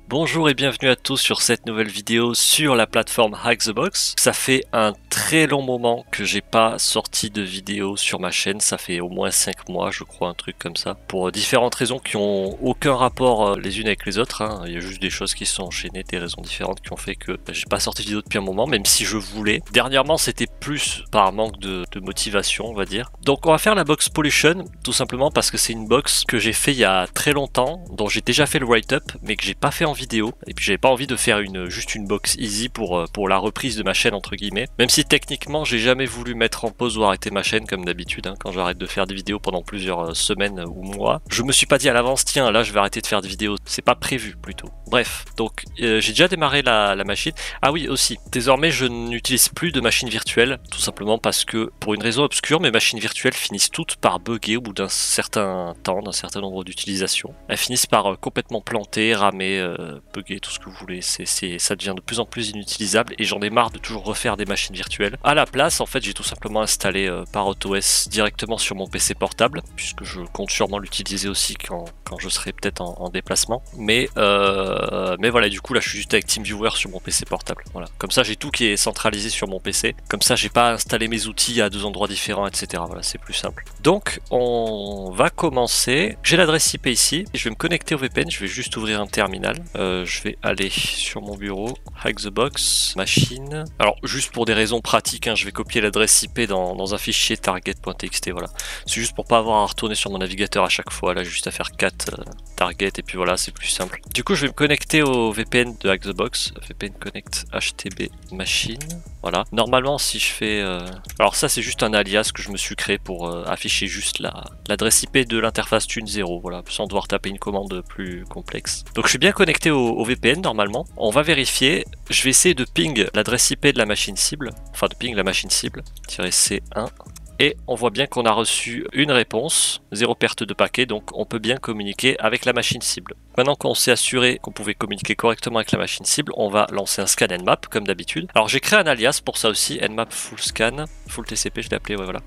Bonjour et bienvenue à tous sur cette nouvelle vidéo sur la plateforme Hack the Box. Ça fait un très long moment que j'ai pas sorti de vidéo sur ma chaîne, ça fait au moins 5 mois je crois, un truc comme ça. Pour différentes raisons qui ont aucun rapport les unes avec les autres, hein. Il y a juste des choses qui se sont enchaînées, des raisons différentes qui ont fait que j'ai pas sorti de vidéo depuis un moment, même si je voulais. Dernièrement c'était plus par manque de motivation on va dire. Donc on va faire la box Pollution, tout simplement parce que c'est une box que j'ai fait il y a très longtemps, dont j'ai déjà fait le write-up, mais que j'ai pas fait en vidéo, et puis j'avais pas envie de faire juste une box easy pour la reprise de ma chaîne entre guillemets, même si techniquement j'ai jamais voulu mettre en pause ou arrêter ma chaîne comme d'habitude, hein, quand j'arrête de faire des vidéos pendant plusieurs semaines ou mois. Je me suis pas dit à l'avance tiens là je vais arrêter de faire des vidéos, c'est pas prévu plutôt. Bref, donc j'ai déjà démarré la machine. Ah oui aussi, désormais je n'utilise plus de machine virtuelle, tout simplement parce que pour une raison obscure mes machines virtuelles finissent toutes par bugger au bout d'un certain temps, d'un certain nombre d'utilisations. Elles finissent par complètement planter, ramer, bugger, tout ce que vous voulez, ça devient de plus en plus inutilisable et j'en ai marre de toujours refaire des machines virtuelles. À la place, en fait, j'ai tout simplement installé par AutoS directement sur mon PC portable, puisque je compte sûrement l'utiliser aussi quand je serai peut-être en déplacement. Mais voilà, du coup là je suis juste avec TeamViewer sur mon PC portable. Voilà, comme ça j'ai tout qui est centralisé sur mon PC. Comme ça j'ai pas installé mes outils à deux endroits différents, etc. Voilà, c'est plus simple. Donc on va commencer. J'ai l'adresse IP ici. Je vais me connecter au VPN. Je vais juste ouvrir un terminal. Je vais aller sur mon bureau, Hack the Box, machine. Alors juste pour des raisons pratiques, hein, je vais copier l'adresse IP dans un fichier target.txt. Voilà, c'est juste pour pas avoir à retourner sur mon navigateur à chaque fois. Là, j'ai juste à faire cat target et puis voilà, c'est plus simple. Du coup, je vais me connecter au VPN de Hack the Box. VPN connect HTB machine. Voilà. Normalement, si je fais... Alors ça, c'est juste un alias que je me suis créé pour afficher juste l'adresse IP de l'interface Tune 0. Voilà, sans devoir taper une commande plus complexe. Donc je suis bien connecté au VPN normalement. On va vérifier. Je vais essayer de ping l'adresse IP de la machine cible. Enfin, de ping la machine cible. -C1. Et on voit bien qu'on a reçu une réponse, 0 perte de paquet, donc on peut bien communiquer avec la machine cible. Maintenant qu'on s'est assuré qu'on pouvait communiquer correctement avec la machine cible, on va lancer un scan Nmap comme d'habitude. Alors j'ai créé un alias pour ça aussi, Nmap full scan, full TCP je l'ai appelé, ouais voilà.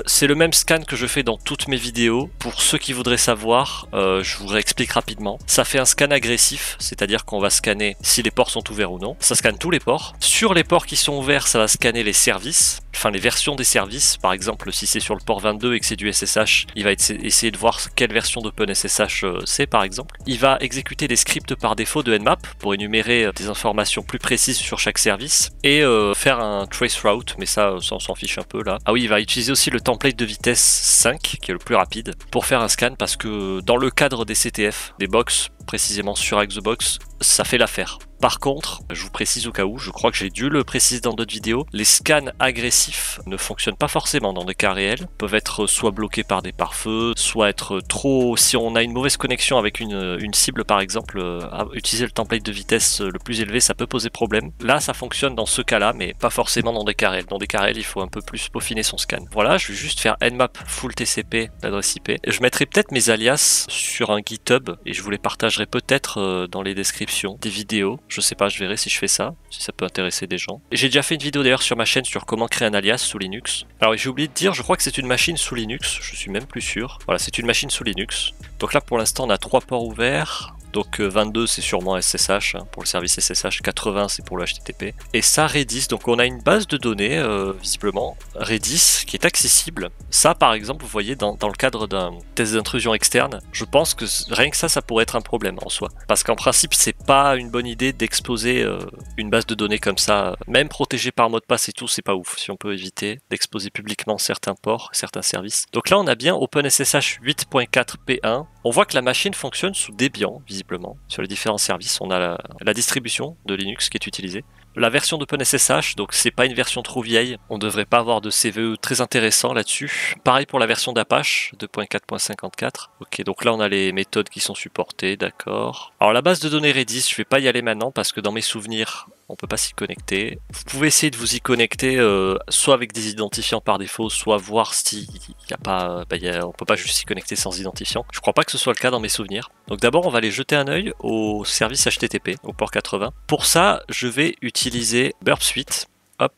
C'est le même scan que je fais dans toutes mes vidéos. Pour ceux qui voudraient savoir, je vous réexplique rapidement. Ça fait un scan agressif, c'est-à-dire qu'on va scanner si les ports sont ouverts ou non. Ça scanne tous les ports. Sur les ports qui sont ouverts, ça va scanner les services, enfin les versions des services, par exemple si c'est sur le port 22 et que c'est du SSH, il va essayer de voir quelle version d'OpenSSH c'est par exemple. Il va exécuter des scripts par défaut de Nmap pour énumérer des informations plus précises sur chaque service et faire un traceroute, mais ça on s'en fiche un peu là. Ah oui, il va utiliser aussi le template de vitesse 5 qui est le plus rapide pour faire un scan parce que dans le cadre des CTF, des box précisément sur Hack the Box, ça fait l'affaire. Par contre, je vous précise au cas où, je crois que j'ai dû le préciser dans d'autres vidéos, les scans agressifs ne fonctionnent pas forcément dans des cas réels, peuvent être soit bloqués par des pare-feux, soit être trop... Si on a une mauvaise connexion avec une cible par exemple, utiliser le template de vitesse le plus élevé, ça peut poser problème. Là, ça fonctionne dans ce cas-là, mais pas forcément dans des cas réels. Dans des cas réels, il faut un peu plus peaufiner son scan. Voilà, je vais juste faire Nmap full TCP, l'adresse IP. Je mettrai peut-être mes alias sur un GitHub et je vous les partagerai peut-être dans les descriptions des vidéos. Je sais pas, je verrai si je fais ça, si ça peut intéresser des gens. J'ai déjà fait une vidéo d'ailleurs sur ma chaîne sur comment créer un alias sous Linux. Alors j'ai oublié de dire, je crois que c'est une machine sous Linux, je suis même plus sûr. Voilà, c'est une machine sous Linux. Donc là pour l'instant on a 3 ports ouverts. Donc 22 c'est sûrement SSH hein, pour le service SSH, 80 c'est pour le HTTP. Et ça Redis, donc on a une base de données visiblement, Redis qui est accessible. Ça par exemple vous voyez dans le cadre d'un test d'intrusion externe, je pense que rien que ça pourrait être un problème en soi. Parce qu'en principe c'est pas une bonne idée d'exposer une base de données comme ça, même protégée par mot de passe et tout, c'est pas ouf. Si on peut éviter d'exposer publiquement certains ports, certains services. Donc là on a bien OpenSSH 8.4 P1. On voit que la machine fonctionne sous Debian, visiblement. Sur les différents services, on a la distribution de Linux qui est utilisée. La version d'OpenSSH, donc c'est pas une version trop vieille, on devrait pas avoir de CVE très intéressant là-dessus. Pareil pour la version d'Apache 2.4.54. Ok, donc là on a les méthodes qui sont supportées, d'accord. Alors la base de données Redis, je vais pas y aller maintenant parce que dans mes souvenirs, on peut pas s'y connecter. Vous pouvez essayer de vous y connecter soit avec des identifiants par défaut, soit voir s'il n'y a pas, on peut pas juste s'y connecter sans identifiant. Je crois pas que ce soit le cas dans mes souvenirs. Donc d'abord on va aller jeter un œil au service HTTP, au port 80. Pour ça, je vais utiliser Burp Suite. Hop.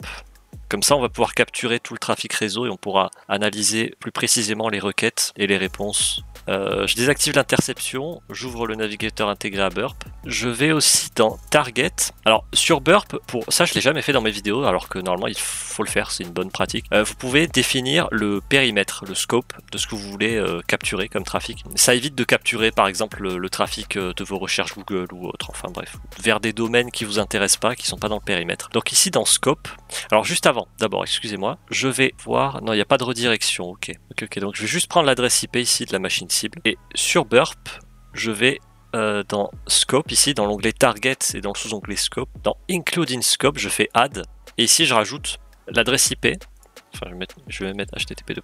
Comme ça, on va pouvoir capturer tout le trafic réseau et on pourra analyser plus précisément les requêtes et les réponses Je désactive l'interception, j'ouvre le navigateur intégré à Burp. Je vais aussi dans Target. Alors sur Burp, pour ça je l'ai jamais fait dans mes vidéos, alors que normalement il faut le faire, c'est une bonne pratique. Vous pouvez définir le périmètre, le scope de ce que vous voulez capturer comme trafic. Ça évite de capturer par exemple le trafic de vos recherches Google ou autre, enfin bref, vers des domaines qui vous intéressent pas, qui sont pas dans le périmètre. Donc ici dans Scope, alors juste avant, d'abord excusez-moi, je vais voir, non il n'y a pas de redirection, ok, donc je vais juste prendre l'adresse IP ici de la machine cible, et sur Burp, je vais dans Scope, ici dans l'onglet Target et dans le sous-onglet Scope, dans Include in Scope, je fais Add, et ici je rajoute l'adresse IP, enfin je vais mettre http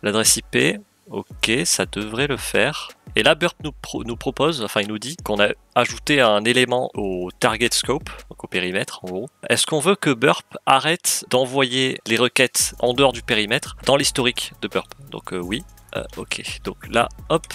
l'adresse IP, ok, ça devrait le faire. Et là, Burp nous propose, enfin il nous dit qu'on a ajouté un élément au target scope, donc au périmètre en gros. Est-ce qu'on veut que Burp arrête d'envoyer les requêtes en dehors du périmètre dans l'historique de Burp? Donc oui, ok. Donc là, hop,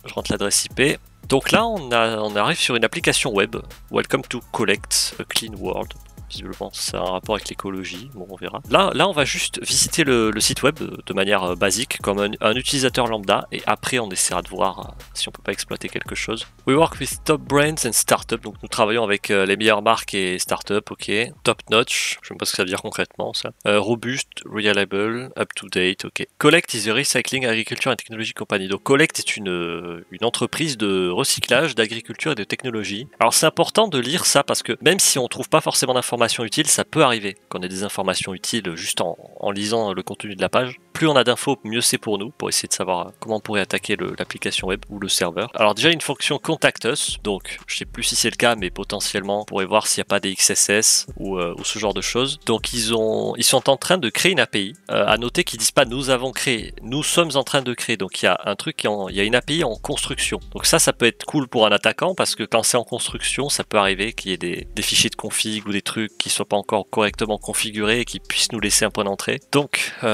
je rentre l'adresse IP. Donc là, on arrive sur une application web. Welcome to Collect a Clean World. Visiblement, ça a un rapport avec l'écologie, bon on verra. Là, on va juste visiter le site web de manière basique, comme un utilisateur lambda, et après on essaiera de voir si on peut pas exploiter quelque chose. We work with top brands and startups, donc nous travaillons avec les meilleures marques et startups, ok. Top notch, je sais pas ce que ça veut dire concrètement ça. Robuste, reliable, up to date, ok. Collect is a recycling agriculture and technology company. Donc Collect est une entreprise de recyclage, d'agriculture et de technologie. Alors c'est important de lire ça parce que même si on trouve pas forcément d'informations utiles, ça peut arriver qu'on ait des informations utiles juste en lisant le contenu de la page. Plus on a d'infos, mieux c'est pour nous, pour essayer de savoir comment on pourrait attaquer l'application web ou le serveur. Alors déjà une fonction Contact Us, donc je sais plus si c'est le cas, mais potentiellement on pourrait voir s'il n'y a pas des XSS ou ce genre de choses. Donc ils sont en train de créer une API. À noter qu'ils disent pas nous avons créé, nous sommes en train de créer. Donc il y a un truc, il y a une API en construction. Donc ça peut être cool pour un attaquant parce que quand c'est en construction, ça peut arriver qu'il y ait des fichiers de config ou des trucs qui soient pas encore correctement configurés et qui puissent nous laisser un point d'entrée. Donc we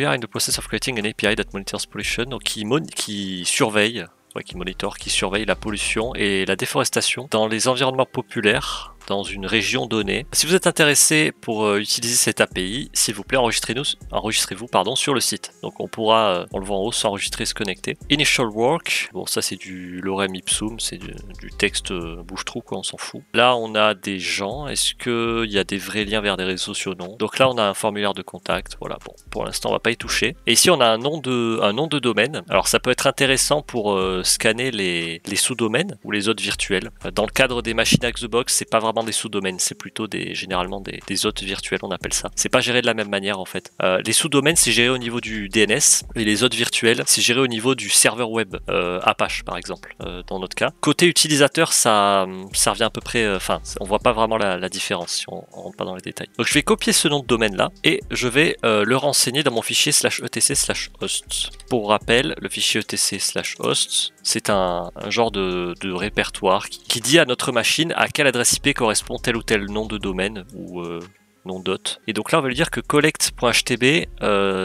are in the process of creating an API that monitors pollution, donc qui surveille, qui surveille la pollution et la déforestation dans les environnements populaires dans une région donnée. Si vous êtes intéressé pour utiliser cette API, s'il vous plaît, enregistrez-vous sur le site. Donc on pourra, on le voit en haut, s'enregistrer et se connecter. Initial work, bon ça c'est du lorem ipsum, c'est du texte bouche-trou quoi, on s'en fout. Là on a des gens, est-ce qu'il y a des vrais liens vers des réseaux sociaux? Non. Donc là on a un formulaire de contact, voilà, bon, pour l'instant on va pas y toucher. Et ici on a un nom de domaine. Alors ça peut être intéressant pour scanner les sous-domaines ou les hôtes virtuels. Dans le cadre des machines Hack-the-Box, c'est pas vraiment des sous-domaines, c'est plutôt généralement des hôtes virtuels, on appelle ça. C'est pas géré de la même manière en fait. Les sous-domaines c'est géré au niveau du DNS et les hôtes virtuels c'est géré au niveau du serveur web, Apache par exemple, dans notre cas. Côté utilisateur ça revient à peu près, enfin on voit pas vraiment la différence si on rentre pas dans les détails. Donc je vais copier ce nom de domaine là et je vais le renseigner dans mon fichier /etc/host. Pour rappel, le fichier etc/host c'est un genre de répertoire qui dit à notre machine à quelle adresse IP correspond tel ou tel nom de domaine ou nom d'hôte. Et donc là on va lui dire que collect.htb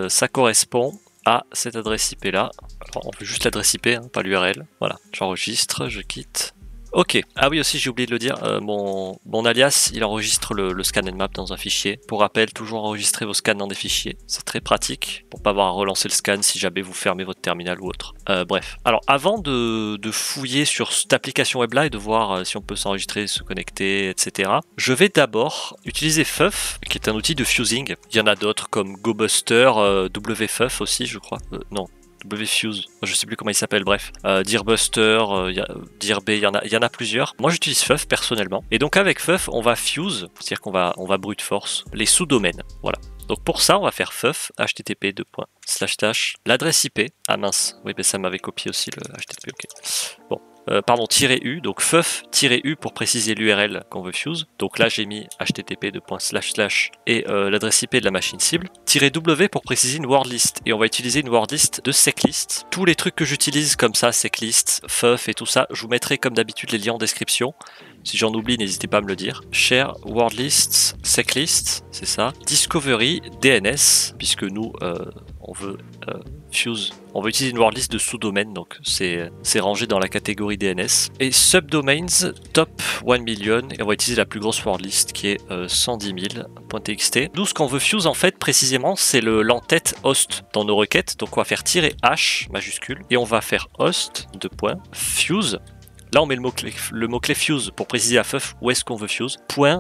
ça correspond à cette adresse IP là. Alors on veut juste l'adresse IP, hein, pas l'URL. Voilà, j'enregistre, je quitte. Ok, ah oui aussi j'ai oublié de le dire, mon alias il enregistre le scan and map dans un fichier. Pour rappel, toujours enregistrer vos scans dans des fichiers, c'est très pratique pour pas avoir à relancer le scan si jamais vous fermez votre terminal ou autre. Bref, alors avant de fouiller sur cette application web là et de voir si on peut s'enregistrer, se connecter, etc. Je vais d'abord utiliser Fuff, qui est un outil de fusing. Il y en a d'autres comme GoBuster, WFuff aussi je crois, non. WFuse, je sais plus comment il s'appelle, bref. Deerbuster, Deerb, il y en a plusieurs. Moi j'utilise Fuff personnellement. Et donc avec Fuff, on va fuse, c'est-à-dire qu'on va brute force les sous-domaines. Voilà. Donc pour ça, on va faire Fuff, http l'adresse IP. Ah mince, oui, mais ça m'avait copié aussi le http, ok. Bon. Pardon, -u, donc Fuff-u pour préciser l'URL qu'on veut fuse. Donc là j'ai mis http et l'adresse IP de la machine cible. -w pour préciser une word list. Et on va utiliser une word list de seclist. Tous les trucs que j'utilise comme ça, seclist, Fuff et tout ça, je vous mettrai comme d'habitude les liens en description. Si j'en oublie, n'hésitez pas à me le dire. Share, word list, seclist, c'est ça. Discovery, DNS, puisque nous, on veut fuse, on va utiliser une word list de sous-domaine, donc c'est rangé dans la catégorie DNS. Et subdomains top 1 million, et on va utiliser la plus grosse word list qui est 110 000.txt. Nous, ce qu'on veut fuse en fait précisément, c'est l'entête host dans nos requêtes. Donc on va faire -h majuscule et on va faire host fuse. Là, on met le mot-clé fuse pour préciser à FUF où est-ce qu'on veut fuse.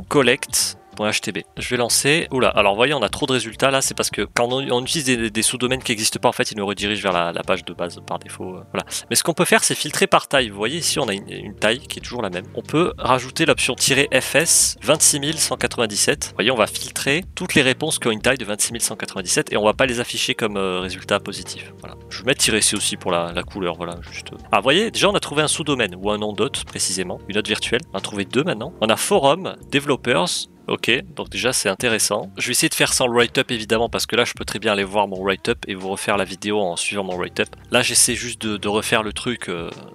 .collect.htb. Je vais lancer. Oula, alors voyez, on a trop de résultats là. C'est parce que quand on utilise des sous-domaines qui n'existent pas, en fait, ils nous redirigent vers la page de base par défaut. Voilà. Mais ce qu'on peut faire, c'est filtrer par taille. Vous voyez ici, on a une taille qui est toujours la même. On peut rajouter l'option -fs 26 197. Vous voyez, on va filtrer toutes les réponses qui ont une taille de 26 197 et on va pas les afficher comme résultat positif. Voilà. Je vais mettre -c aussi pour la couleur. Voilà, juste. Ah, vous voyez, déjà, on a trouvé un sous-domaine ou un nom d'hôte précisément, une hôte virtuelle. On a trouvé deux maintenant. On a forum, developers. Ok, donc déjà c'est intéressant. Je vais essayer de faire sans le write-up évidemment parce que là je peux très bien aller voir mon write-up et vous refaire la vidéo en suivant mon write-up. Là j'essaie juste de refaire le truc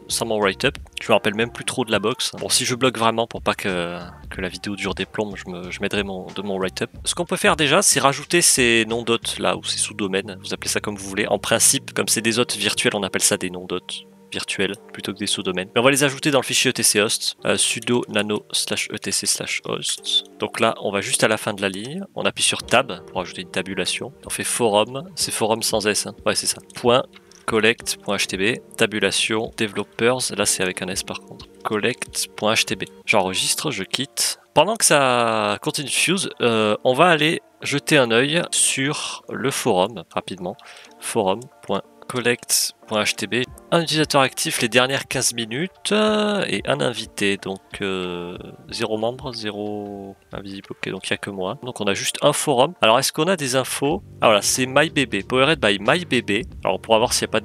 sans mon write-up. Je me rappelle même plus trop de la box. Bon, si je bloque vraiment pour pas que la vidéo dure des plombs, je m'aiderai de mon write-up. Ce qu'on peut faire déjà, c'est rajouter ces noms d'hôtes là ou ces sous-domaines. Vous appelez ça comme vous voulez. En principe, comme c'est des hôtes virtuels, on appelle ça des noms d'hôtes virtuels plutôt que des sous-domaines. Mais on va les ajouter dans le fichier etc host, sudo nano /etc/host. Donc là, on va juste à la fin de la ligne, on appuie sur tab pour ajouter une tabulation. On fait forum, c'est forum sans s, hein. Ouais c'est ça. .collect.htb, tabulation, developers, là c'est avec un s par contre. Collect.htb. J'enregistre, je quitte. Pendant que ça continue de fuse, on va aller jeter un œil sur le forum rapidement. Forum.collect.htb. Un utilisateur actif les dernières 15 minutes et un invité, donc 0 membre, 0 invisible, ok, donc il n'y a que moi. Donc on a juste un forum. Alors est-ce qu'on a des infos? Ah voilà, c'est MyBB, Powered by MyBB. Alors on pourra voir s'il n'y a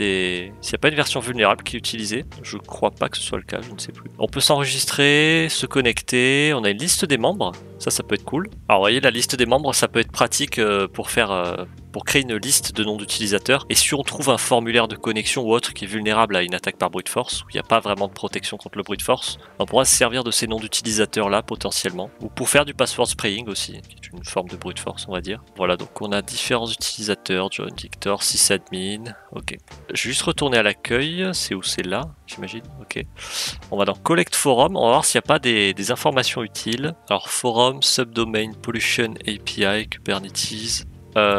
pas une version vulnérable qui est utilisée. Je crois pas que ce soit le cas, je ne sais plus. On peut s'enregistrer, se connecter, on a une liste des membres, ça peut être cool. Alors vous voyez, la liste des membres, ça peut être pratique pour créer une liste de noms d'utilisateurs. Et si on trouve un formulaire de connexion ou autre qui est vulnérable à une attaque par brute force, où il n'y a pas vraiment de protection contre le brute force, on pourra se servir de ces noms d'utilisateurs là potentiellement, ou pour faire du password spraying aussi, qui est une forme de brute force on va dire. Voilà, donc on a différents utilisateurs, John, Victor, sysadmin, ok. Je vais juste retourner à l'accueil, c'est où? C'est là, j'imagine, ok. On va dans Collect Forum, on va voir s'il n'y a pas des informations utiles. Alors forum, subdomain, pollution API, Kubernetes.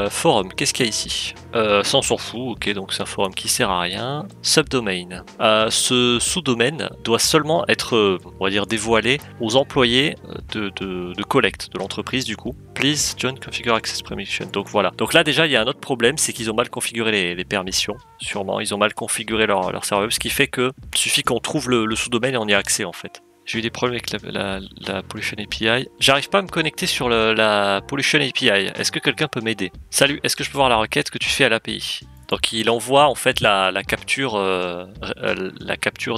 Forum, qu'est-ce qu'il y a ici? Ça on s'en fout, ok, donc c'est un forum qui sert à rien. Subdomain. Ce sous-domaine doit seulement être, on va dire, dévoilé aux employés de Collect, de l'entreprise du coup. Please join configure access permission. Donc voilà. Donc là déjà il y a un autre problème, c'est qu'ils ont mal configuré les permissions. Sûrement, ils ont mal configuré leur serveur, ce qui fait que suffit qu'on trouve le sous-domaine et on y a accès en fait. J'ai eu des problèmes avec la Pollution API. J'arrive pas à me connecter sur la Pollution API. Est-ce que quelqu'un peut m'aider? Salut, est-ce que je peux voir la requête que tu fais à l'API? Donc il envoie en fait la capture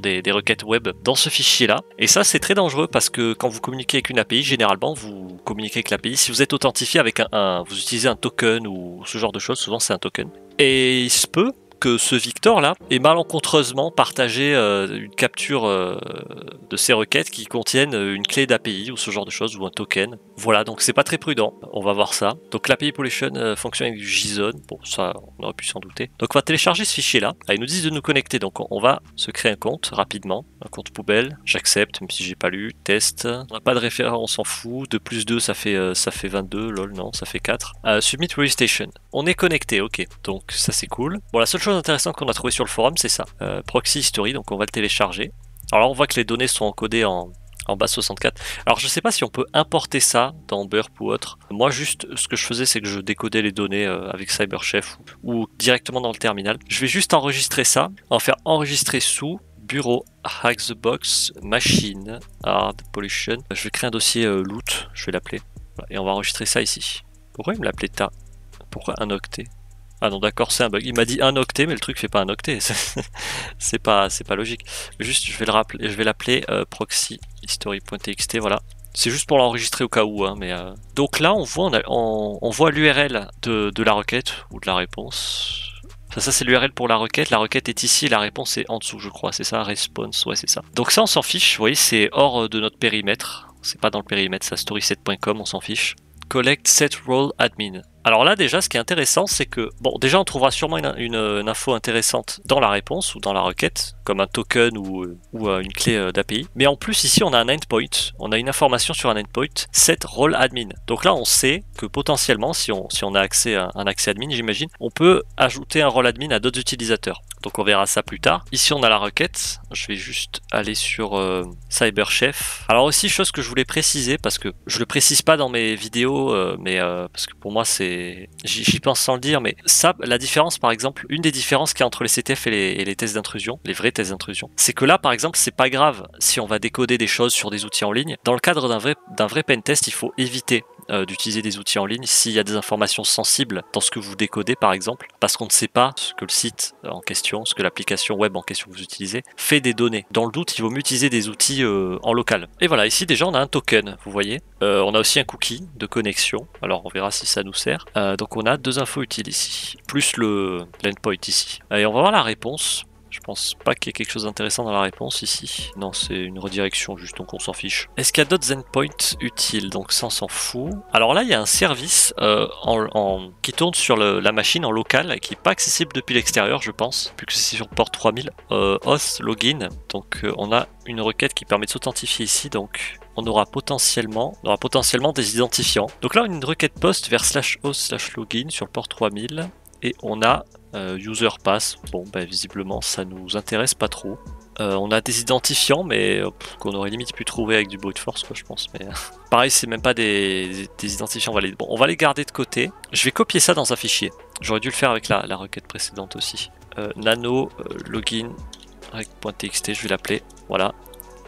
des requêtes web dans ce fichier-là. Et ça c'est très dangereux parce que quand vous communiquez avec une API, généralement vous communiquez avec l'API. Si vous êtes authentifié avec vous utilisez un token ou ce genre de choses, souvent c'est un token. Et il se peut que ce Victor là ait malencontreusement partagé une capture de ces requêtes qui contiennent une clé d'API ou ce genre de choses ou un token. Voilà, donc c'est pas très prudent. On va voir ça. Donc l'API Pollution fonctionne avec du JSON. Bon, ça on aurait pu s'en douter. Donc on va télécharger ce fichier là. Ah, ils nous disent de nous connecter. Donc on va se créer un compte rapidement. Un compte poubelle. J'accepte même si j'ai pas lu. Test. On n'a pas de référent, on s'en fout. 2 plus 2 ça fait 22. Lol, non, ça fait 4. Submit registration. On est connecté, ok. Donc ça c'est cool. Bon, la seule chose intéressante qu'on a trouvé sur le forum c'est ça. Proxy history, donc on va le télécharger. Alors là on voit que les données sont encodées en base 64. Alors je sais pas si on peut importer ça dans Burp ou autre. Moi juste ce que je faisais c'est que je décodais les données avec CyberChef ou directement dans le terminal. Je vais juste enregistrer ça. On va faire enregistrer sous bureau hack the box machine hard pollution. Je vais créer un dossier loot, je vais l'appeler. Et on va enregistrer ça ici. Pourquoi il me l'appelait ta? Pourquoi un octet? Ah non d'accord, c'est un bug. Il m'a dit un octet mais le truc fait pas un octet. c'est pas logique. Juste je vais l'appeler proxy history.txt, voilà. C'est juste pour l'enregistrer au cas où, hein, mais donc là on voit l'URL de la requête ou de la réponse. Ça c'est l'URL pour la requête est ici, la réponse est en dessous je crois, c'est ça, response, ouais c'est ça. Donc ça on s'en fiche, vous voyez c'est hors de notre périmètre, c'est pas dans le périmètre, ça story7.com, on s'en fiche. Collect set role admin. Alors là déjà ce qui est intéressant c'est que, bon déjà on trouvera sûrement une info intéressante dans la réponse ou dans la requête, comme un token ou une clé d'API. Mais en plus ici on a un endpoint, on a une information sur un endpoint, set role admin. Donc là on sait que potentiellement si on a accès à un accès admin j'imagine, on peut ajouter un role admin à d'autres utilisateurs. Donc on verra ça plus tard. Ici on a la requête, je vais juste aller sur CyberChef. Alors aussi chose que je voulais préciser, parce que je le précise pas dans mes vidéos, parce que pour moi c'est, j'y pense sans le dire, mais ça, la différence par exemple, une des différences qu'il y a entre les CTF et les tests d'intrusion, les vrais tests d'intrusion, c'est que là par exemple c'est pas grave si on va décoder des choses sur des outils en ligne. Dans le cadre d'un vrai pentest, il faut éviter d'utiliser des outils en ligne s'il y a des informations sensibles dans ce que vous décodez par exemple, parce qu'on ne sait pas ce que le site en question, ce que l'application web en question que vous utilisez fait des données. Dans le doute, il vaut mieux utiliser des outils en local. Et voilà, ici déjà on a un token, vous voyez. On a aussi un cookie de connexion, alors on verra si ça nous sert. Donc on a deux infos utiles ici, plus l'endpoint ici. Et on va voir la réponse. Je pense pas qu'il y ait quelque chose d'intéressant dans la réponse ici. Non, c'est une redirection juste, donc on s'en fiche. Est-ce qu'il y a d'autres endpoints utiles? Donc ça, on s'en fout. Alors là, il y a un service qui tourne sur la machine en local, qui n'est pas accessible depuis l'extérieur, je pense, vu que c'est sur port 3000. Auth login. Donc on a une requête qui permet de s'authentifier ici, donc on aura potentiellement des identifiants. Donc là, on a une requête post vers /auth/login sur le port 3000. Et on a user pass, bon bah visiblement ça nous intéresse pas trop. On a des identifiants mais qu'on aurait limite pu trouver avec du brute force quoi je pense. Mais pareil c'est même pas des identifiants valides. Bon on va les garder de côté. Je vais copier ça dans un fichier. J'aurais dû le faire avec la requête précédente aussi. Nano login rec.txt je vais l'appeler. Voilà.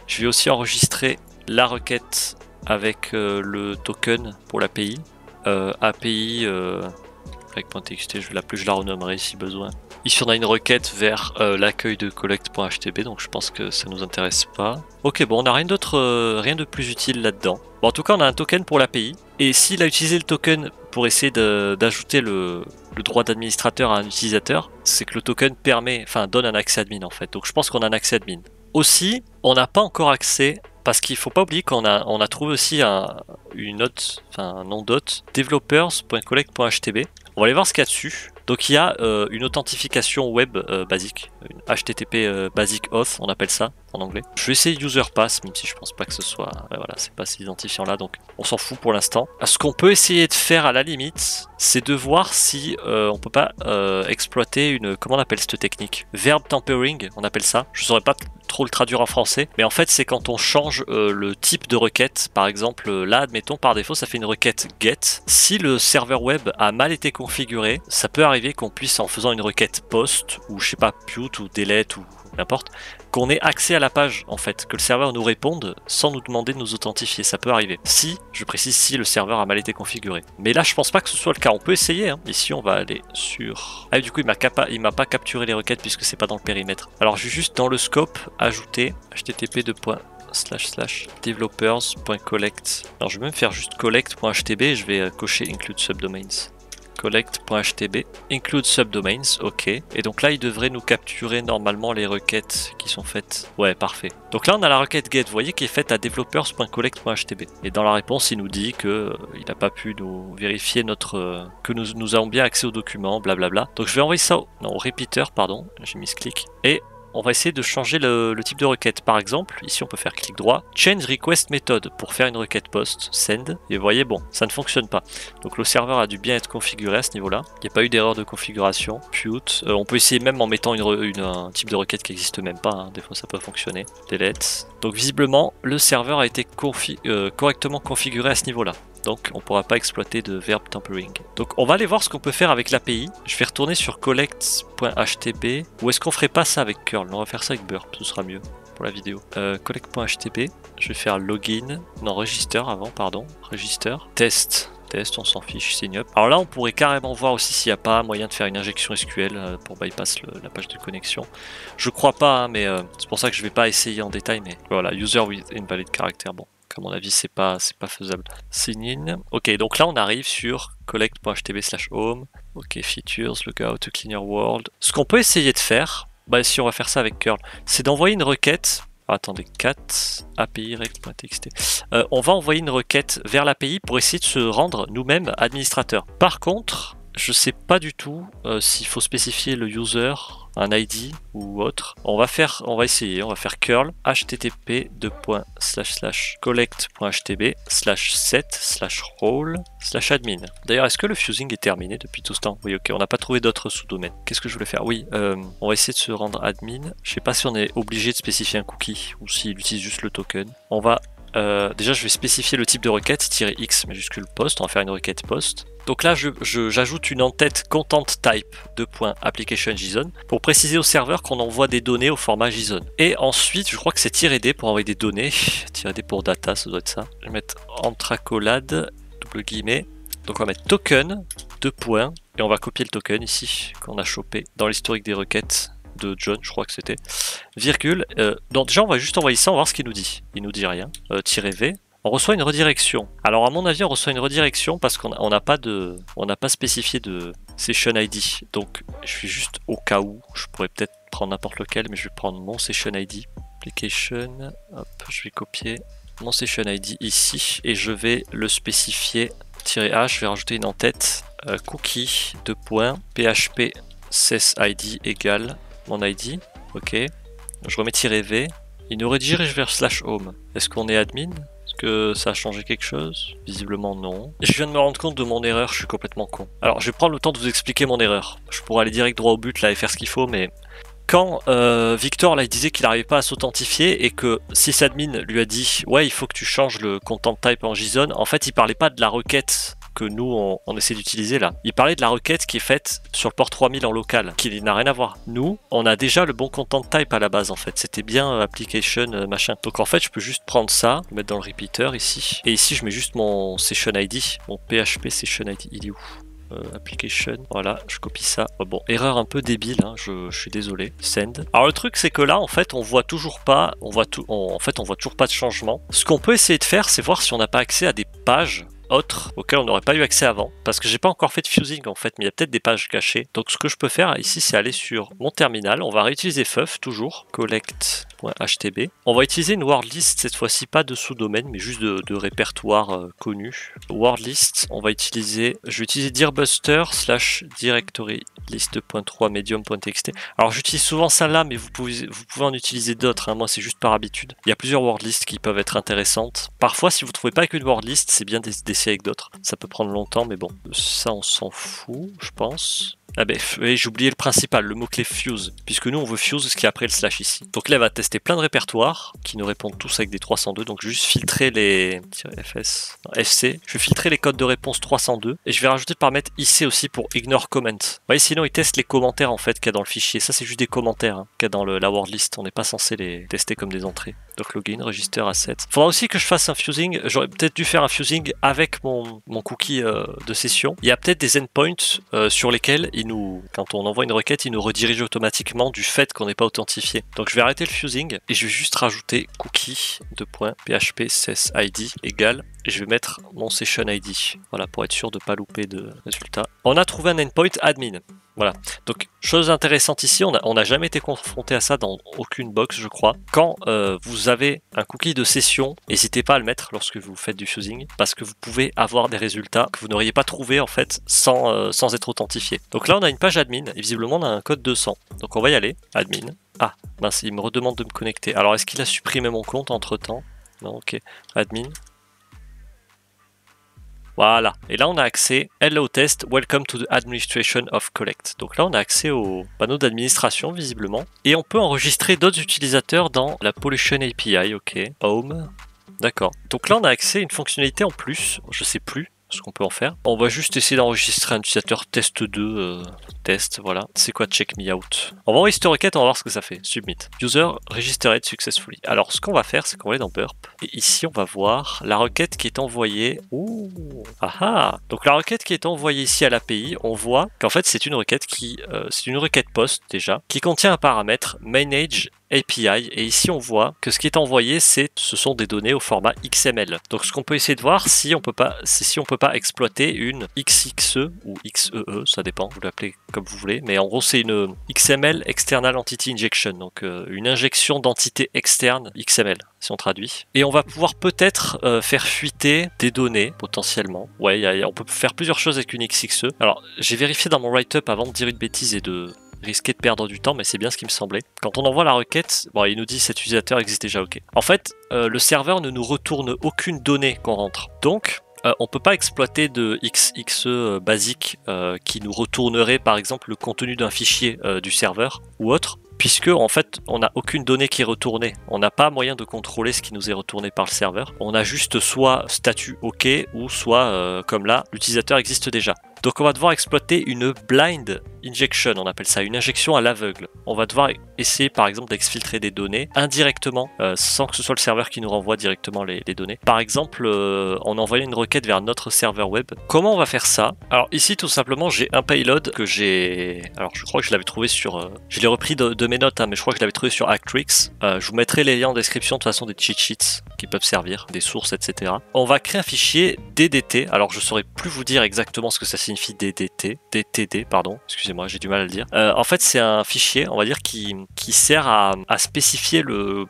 Je vais aussi enregistrer la requête avec le token pour l'API. API rec.txt, je vais l'appeler, je la renommerai si besoin. Ici on a une requête vers l'accueil de collect.htb, donc je pense que ça nous intéresse pas. Ok, bon on n'a rien d'autre, rien de plus utile là-dedans. Bon en tout cas on a un token pour l'API, et s'il a utilisé le token pour essayer d'ajouter le droit d'administrateur à un utilisateur, c'est que le token donne un accès admin en fait, donc je pense qu'on a un accès admin. Aussi, on n'a pas encore accès, parce qu'il ne faut pas oublier qu'on a trouvé aussi un nom d'hôte, developers.collect.htb. On va aller voir ce qu'il y a dessus. Donc il y a une authentification web basique, une HTTP basic auth, on appelle ça en anglais. Je vais essayer user pass, même si je pense pas que ce soit, voilà, c'est pas ces identifiants là, donc on s'en fout pour l'instant. Ce qu'on peut essayer de faire à la limite, c'est de voir si on peut pas exploiter une, comment on appelle cette technique, verb tampering, on appelle ça. Je saurais pas trop le traduire en français, mais en fait c'est quand on change le type de requête. Par exemple là admettons par défaut ça fait une requête get. Si le serveur web a mal été configuré, ça peut arriver qu'on puisse, en faisant une requête post ou je sais pas put ou delete ou n'importe, qu'on ait accès à la page en fait, que le serveur nous réponde sans nous demander de nous authentifier. Ça peut arriver, si, je précise, si le serveur a mal été configuré. Mais là je pense pas que ce soit le cas, on peut essayer hein. Ici on va aller sur... Ah du coup il m'a pas capturé les requêtes puisque c'est pas dans le périmètre. Alors je vais juste dans le scope ajouter http://developers.collect. Alors je vais même faire juste collect.htb et je vais cocher include subdomains. Collect.htb, include subdomains, ok. Et donc là, il devrait nous capturer normalement les requêtes qui sont faites. Ouais, parfait. Donc là, on a la requête get, vous voyez, qui est faite à developers.collect.htb. Et dans la réponse, il nous dit que il n'a pas pu nous vérifier que nous avons bien accès au document, blablabla. Donc je vais envoyer ça au repeater, pardon, j'ai mis ce clic. Et on va essayer de changer le type de requête. Par exemple, ici on peut faire clic droit, change request method pour faire une requête post, send, et vous voyez, bon, ça ne fonctionne pas. Donc le serveur a dû bien être configuré à ce niveau-là. Il n'y a pas eu d'erreur de configuration. Put, on peut essayer même en mettant un type de requête qui n'existe même pas, hein. Des fois ça peut fonctionner. Delete. Donc visiblement, le serveur a été correctement configuré à ce niveau-là. Donc on ne pourra pas exploiter de verb tampering. Donc on va aller voir ce qu'on peut faire avec l'API. Je vais retourner sur collect.htb. Ou est-ce qu'on ferait pas ça avec curl? On va faire ça avec burp, ce sera mieux pour la vidéo. Collect.htb, je vais faire login, non register avant, pardon, register, test, on s'en fiche, sign up. Alors là on pourrait carrément voir aussi s'il n'y a pas moyen de faire une injection SQL pour bypass la page de connexion. Je crois pas, hein, mais c'est pour ça que je vais pas essayer en détail, mais voilà, user with invalid character, bon. À mon avis, c'est pas faisable. Sign in. Ok, donc là, on arrive sur collect.htb/home. Ok, features, logout to cleaner world. Ce qu'on peut essayer de faire, bah si on va faire ça avec curl, c'est d'envoyer une requête Attendez, cat API rec.txt. On va envoyer une requête vers l'API pour essayer de se rendre nous-mêmes administrateurs. Par contre, je sais pas du tout s'il faut spécifier le user, un ID ou autre. On va essayer, on va faire curl http collect.collect.htb/set/role/admin. D'ailleurs, est-ce que le fusing est terminé depuis tout ce temps? Oui, ok, on n'a pas trouvé d'autres sous-domaines. Qu'est-ce que je voulais faire? Oui, on va essayer de se rendre admin. Je sais pas si on est obligé de spécifier un cookie ou s'il utilise juste le token. On va déjà, je vais spécifier le type de requête, -x majuscule post, on va faire une requête post. Donc là, j'ajoute une en-tête content type .application JSON pour préciser au serveur qu'on envoie des données au format JSON. Et ensuite, je crois que c'est -d pour envoyer des données, -d pour data, ça doit être ça. Je vais mettre entre accolades, double guillemets. Donc on va mettre token, et on va copier le token ici, qu'on a chopé dans l'historique des requêtes de John, je crois que c'était, virgule. Donc déjà on va juste envoyer ça, on va voir ce qu'il nous dit. Il nous dit rien. -v. On reçoit une redirection. Alors à mon avis on reçoit une redirection parce qu'on n'a pas spécifié de session ID. Donc je suis juste au cas où, je pourrais peut-être prendre n'importe lequel, mais je vais prendre mon session ID. Application, hop, je vais copier mon session ID ici et je vais le spécifier -h, je vais rajouter une en-tête cookie php sesID égale mon ID, ok, je remets -v, il nous redirige vers /home. Est-ce qu'on est admin? Est-ce que ça a changé quelque chose? Visiblement non. Je viens de me rendre compte de mon erreur, je suis complètement con. Alors je vais prendre le temps de vous expliquer mon erreur. Je pourrais aller direct droit au but là et faire ce qu'il faut, mais quand Victor là il disait qu'il n'arrivait pas à s'authentifier et que sysadmin lui a dit ouais il faut que tu changes le content type en JSON, en fait il parlait pas de la requête que nous on essaie d'utiliser là. Il parlait de la requête qui est faite sur le port 3000 en local, qui n'a rien à voir. Nous, on a déjà le bon content type à la base en fait. C'était bien application machin. Donc en fait, je peux juste prendre ça, le mettre dans le repeater ici. Et ici, je mets juste mon session ID, mon PHP session ID. Il est où? Application, voilà, je copie ça. Bon, erreur un peu débile, hein, je suis désolé. Send. Alors le truc c'est que là en fait on voit toujours pas, on voit toujours pas de changement. Ce qu'on peut essayer de faire, c'est voir si on n'a pas accès à des pages autres auxquelles on n'aurait pas eu accès avant, parce que j'ai pas encore fait de fusing en fait, mais il y a peut-être des pages cachées. Donc ce que je peux faire ici, c'est aller sur mon terminal, on va réutiliser FUF toujours, collect.htb. On va utiliser une word list cette fois-ci, pas de sous-domaine, mais juste de répertoire connu. Word list, je vais utiliser dirbuster /directory list.3 medium.txt. Alors j'utilise souvent ça là, mais vous pouvez en utiliser d'autres, hein. Moi c'est juste par habitude. Il y a plusieurs word lists qui peuvent être intéressantes. Parfois si vous trouvez pas qu'une word list, c'est bien d'essayer avec d'autres. Ça peut prendre longtemps, mais bon, ça on s'en fout, je pense. Ah ben, j'ai oublié le principal, le mot-clé fuse, puisque nous on veut fuse ce qui est après le slash ici. Donc là, elle va tester plein de répertoires qui nous répondent tous avec des 302, donc juste filtrer les FC. Je vais filtrer les codes de réponse 302 et je vais rajouter le paramètre IC aussi pour ignore comment. Vous voyez, sinon il teste les commentaires en fait qu'il y a dans le fichier. Ça c'est juste des commentaires hein, qu'il y a dans la word list. On n'est pas censé les tester comme des entrées. Donc login, register, asset. Faudra aussi que je fasse un fusing. J'aurais peut-être dû faire un fusing avec mon cookie de session. Il y a peut-être des endpoints sur lesquels quand on envoie une requête, il nous redirige automatiquement du fait qu'on n'est pas authentifié. Donc je vais arrêter le fusing et je vais juste rajouter cookie .php sesID égale et je vais mettre mon session ID. Voilà, pour être sûr de ne pas louper de résultat. On a trouvé un endpoint admin. Voilà, donc chose intéressante ici, on n'a jamais été confronté à ça dans aucune box je crois. Quand vous avez un cookie de session, n'hésitez pas à le mettre lorsque vous faites du fusing, parce que vous pouvez avoir des résultats que vous n'auriez pas trouvé en fait sans être authentifié. Donc là on a une page admin, et visiblement on a un code 200, donc on va y aller, admin. Ah, mince, il me redemande de me connecter. Alors est-ce qu'il a supprimé mon compte entre temps? Non, ok, admin. Voilà, et là on a accès, hello test, welcome to the administration of collect. Donc là on a accès au panneau d'administration visiblement, et on peut enregistrer d'autres utilisateurs dans la Pollution API, ok, home, d'accord. Donc là on a accès à une fonctionnalité en plus, je sais plus ce qu'on peut en faire. On va juste essayer d'enregistrer un utilisateur test2, test, voilà. C'est quoi check me out? On va envoyer cette requête, on va voir ce que ça fait. Submit. User registered successfully. Alors ce qu'on va faire, c'est qu'on va aller dans Burp. Et ici on va voir la requête qui est envoyée. Ouh, ah. Donc la requête qui est envoyée ici à l'API, on voit qu'en fait c'est une requête c'est une requête post déjà, qui contient un paramètre manage API, et ici on voit que ce qui est envoyé, ce sont des données au format XML. Donc ce qu'on peut essayer de voir, si on peut pas exploiter une XXE ou XEE, ça dépend, vous l'appelez comme vous voulez, mais en gros c'est une XML External Entity Injection, donc une injection d'entités externes XML, si on traduit. Et on va pouvoir peut-être faire fuiter des données, potentiellement. Ouais, on peut faire plusieurs choses avec une XXE. Alors, j'ai vérifié dans mon write-up avant de dire une bêtise et de risquer de perdre du temps, mais c'est bien ce qui me semblait. Quand on envoie la requête, bon, il nous dit cet utilisateur existe déjà, ok. En fait, le serveur ne nous retourne aucune donnée qu'on rentre. Donc, on peut pas exploiter de XXE basique qui nous retournerait par exemple le contenu d'un fichier du serveur ou autre, puisque en fait on n'a aucune donnée qui est retournée. On n'a pas moyen de contrôler ce qui nous est retourné par le serveur. On a juste soit statut OK ou soit comme là, l'utilisateur existe déjà. Donc on va devoir exploiter une blind injection, on appelle ça une injection à l'aveugle. On va devoir essayer par exemple d'exfiltrer des données indirectement, sans que ce soit le serveur qui nous renvoie directement les données. Par exemple, on envoie une requête vers notre serveur web. Comment on va faire ça? Alors ici tout simplement j'ai un payload que j'ai... Alors je crois que je l'avais trouvé sur... Je l'ai repris de mes notes, hein, mais je crois que je l'avais trouvé sur Actrix. Je vous mettrai les liens en description de toute façon des cheat sheets qui peuvent servir, des sources, etc. On va créer un fichier DDT. Alors je saurais plus vous dire exactement ce que ça signifie DTD, pardon, excusez-moi, j'ai du mal à le dire. En fait, c'est un fichier, on va dire, qui sert à spécifier le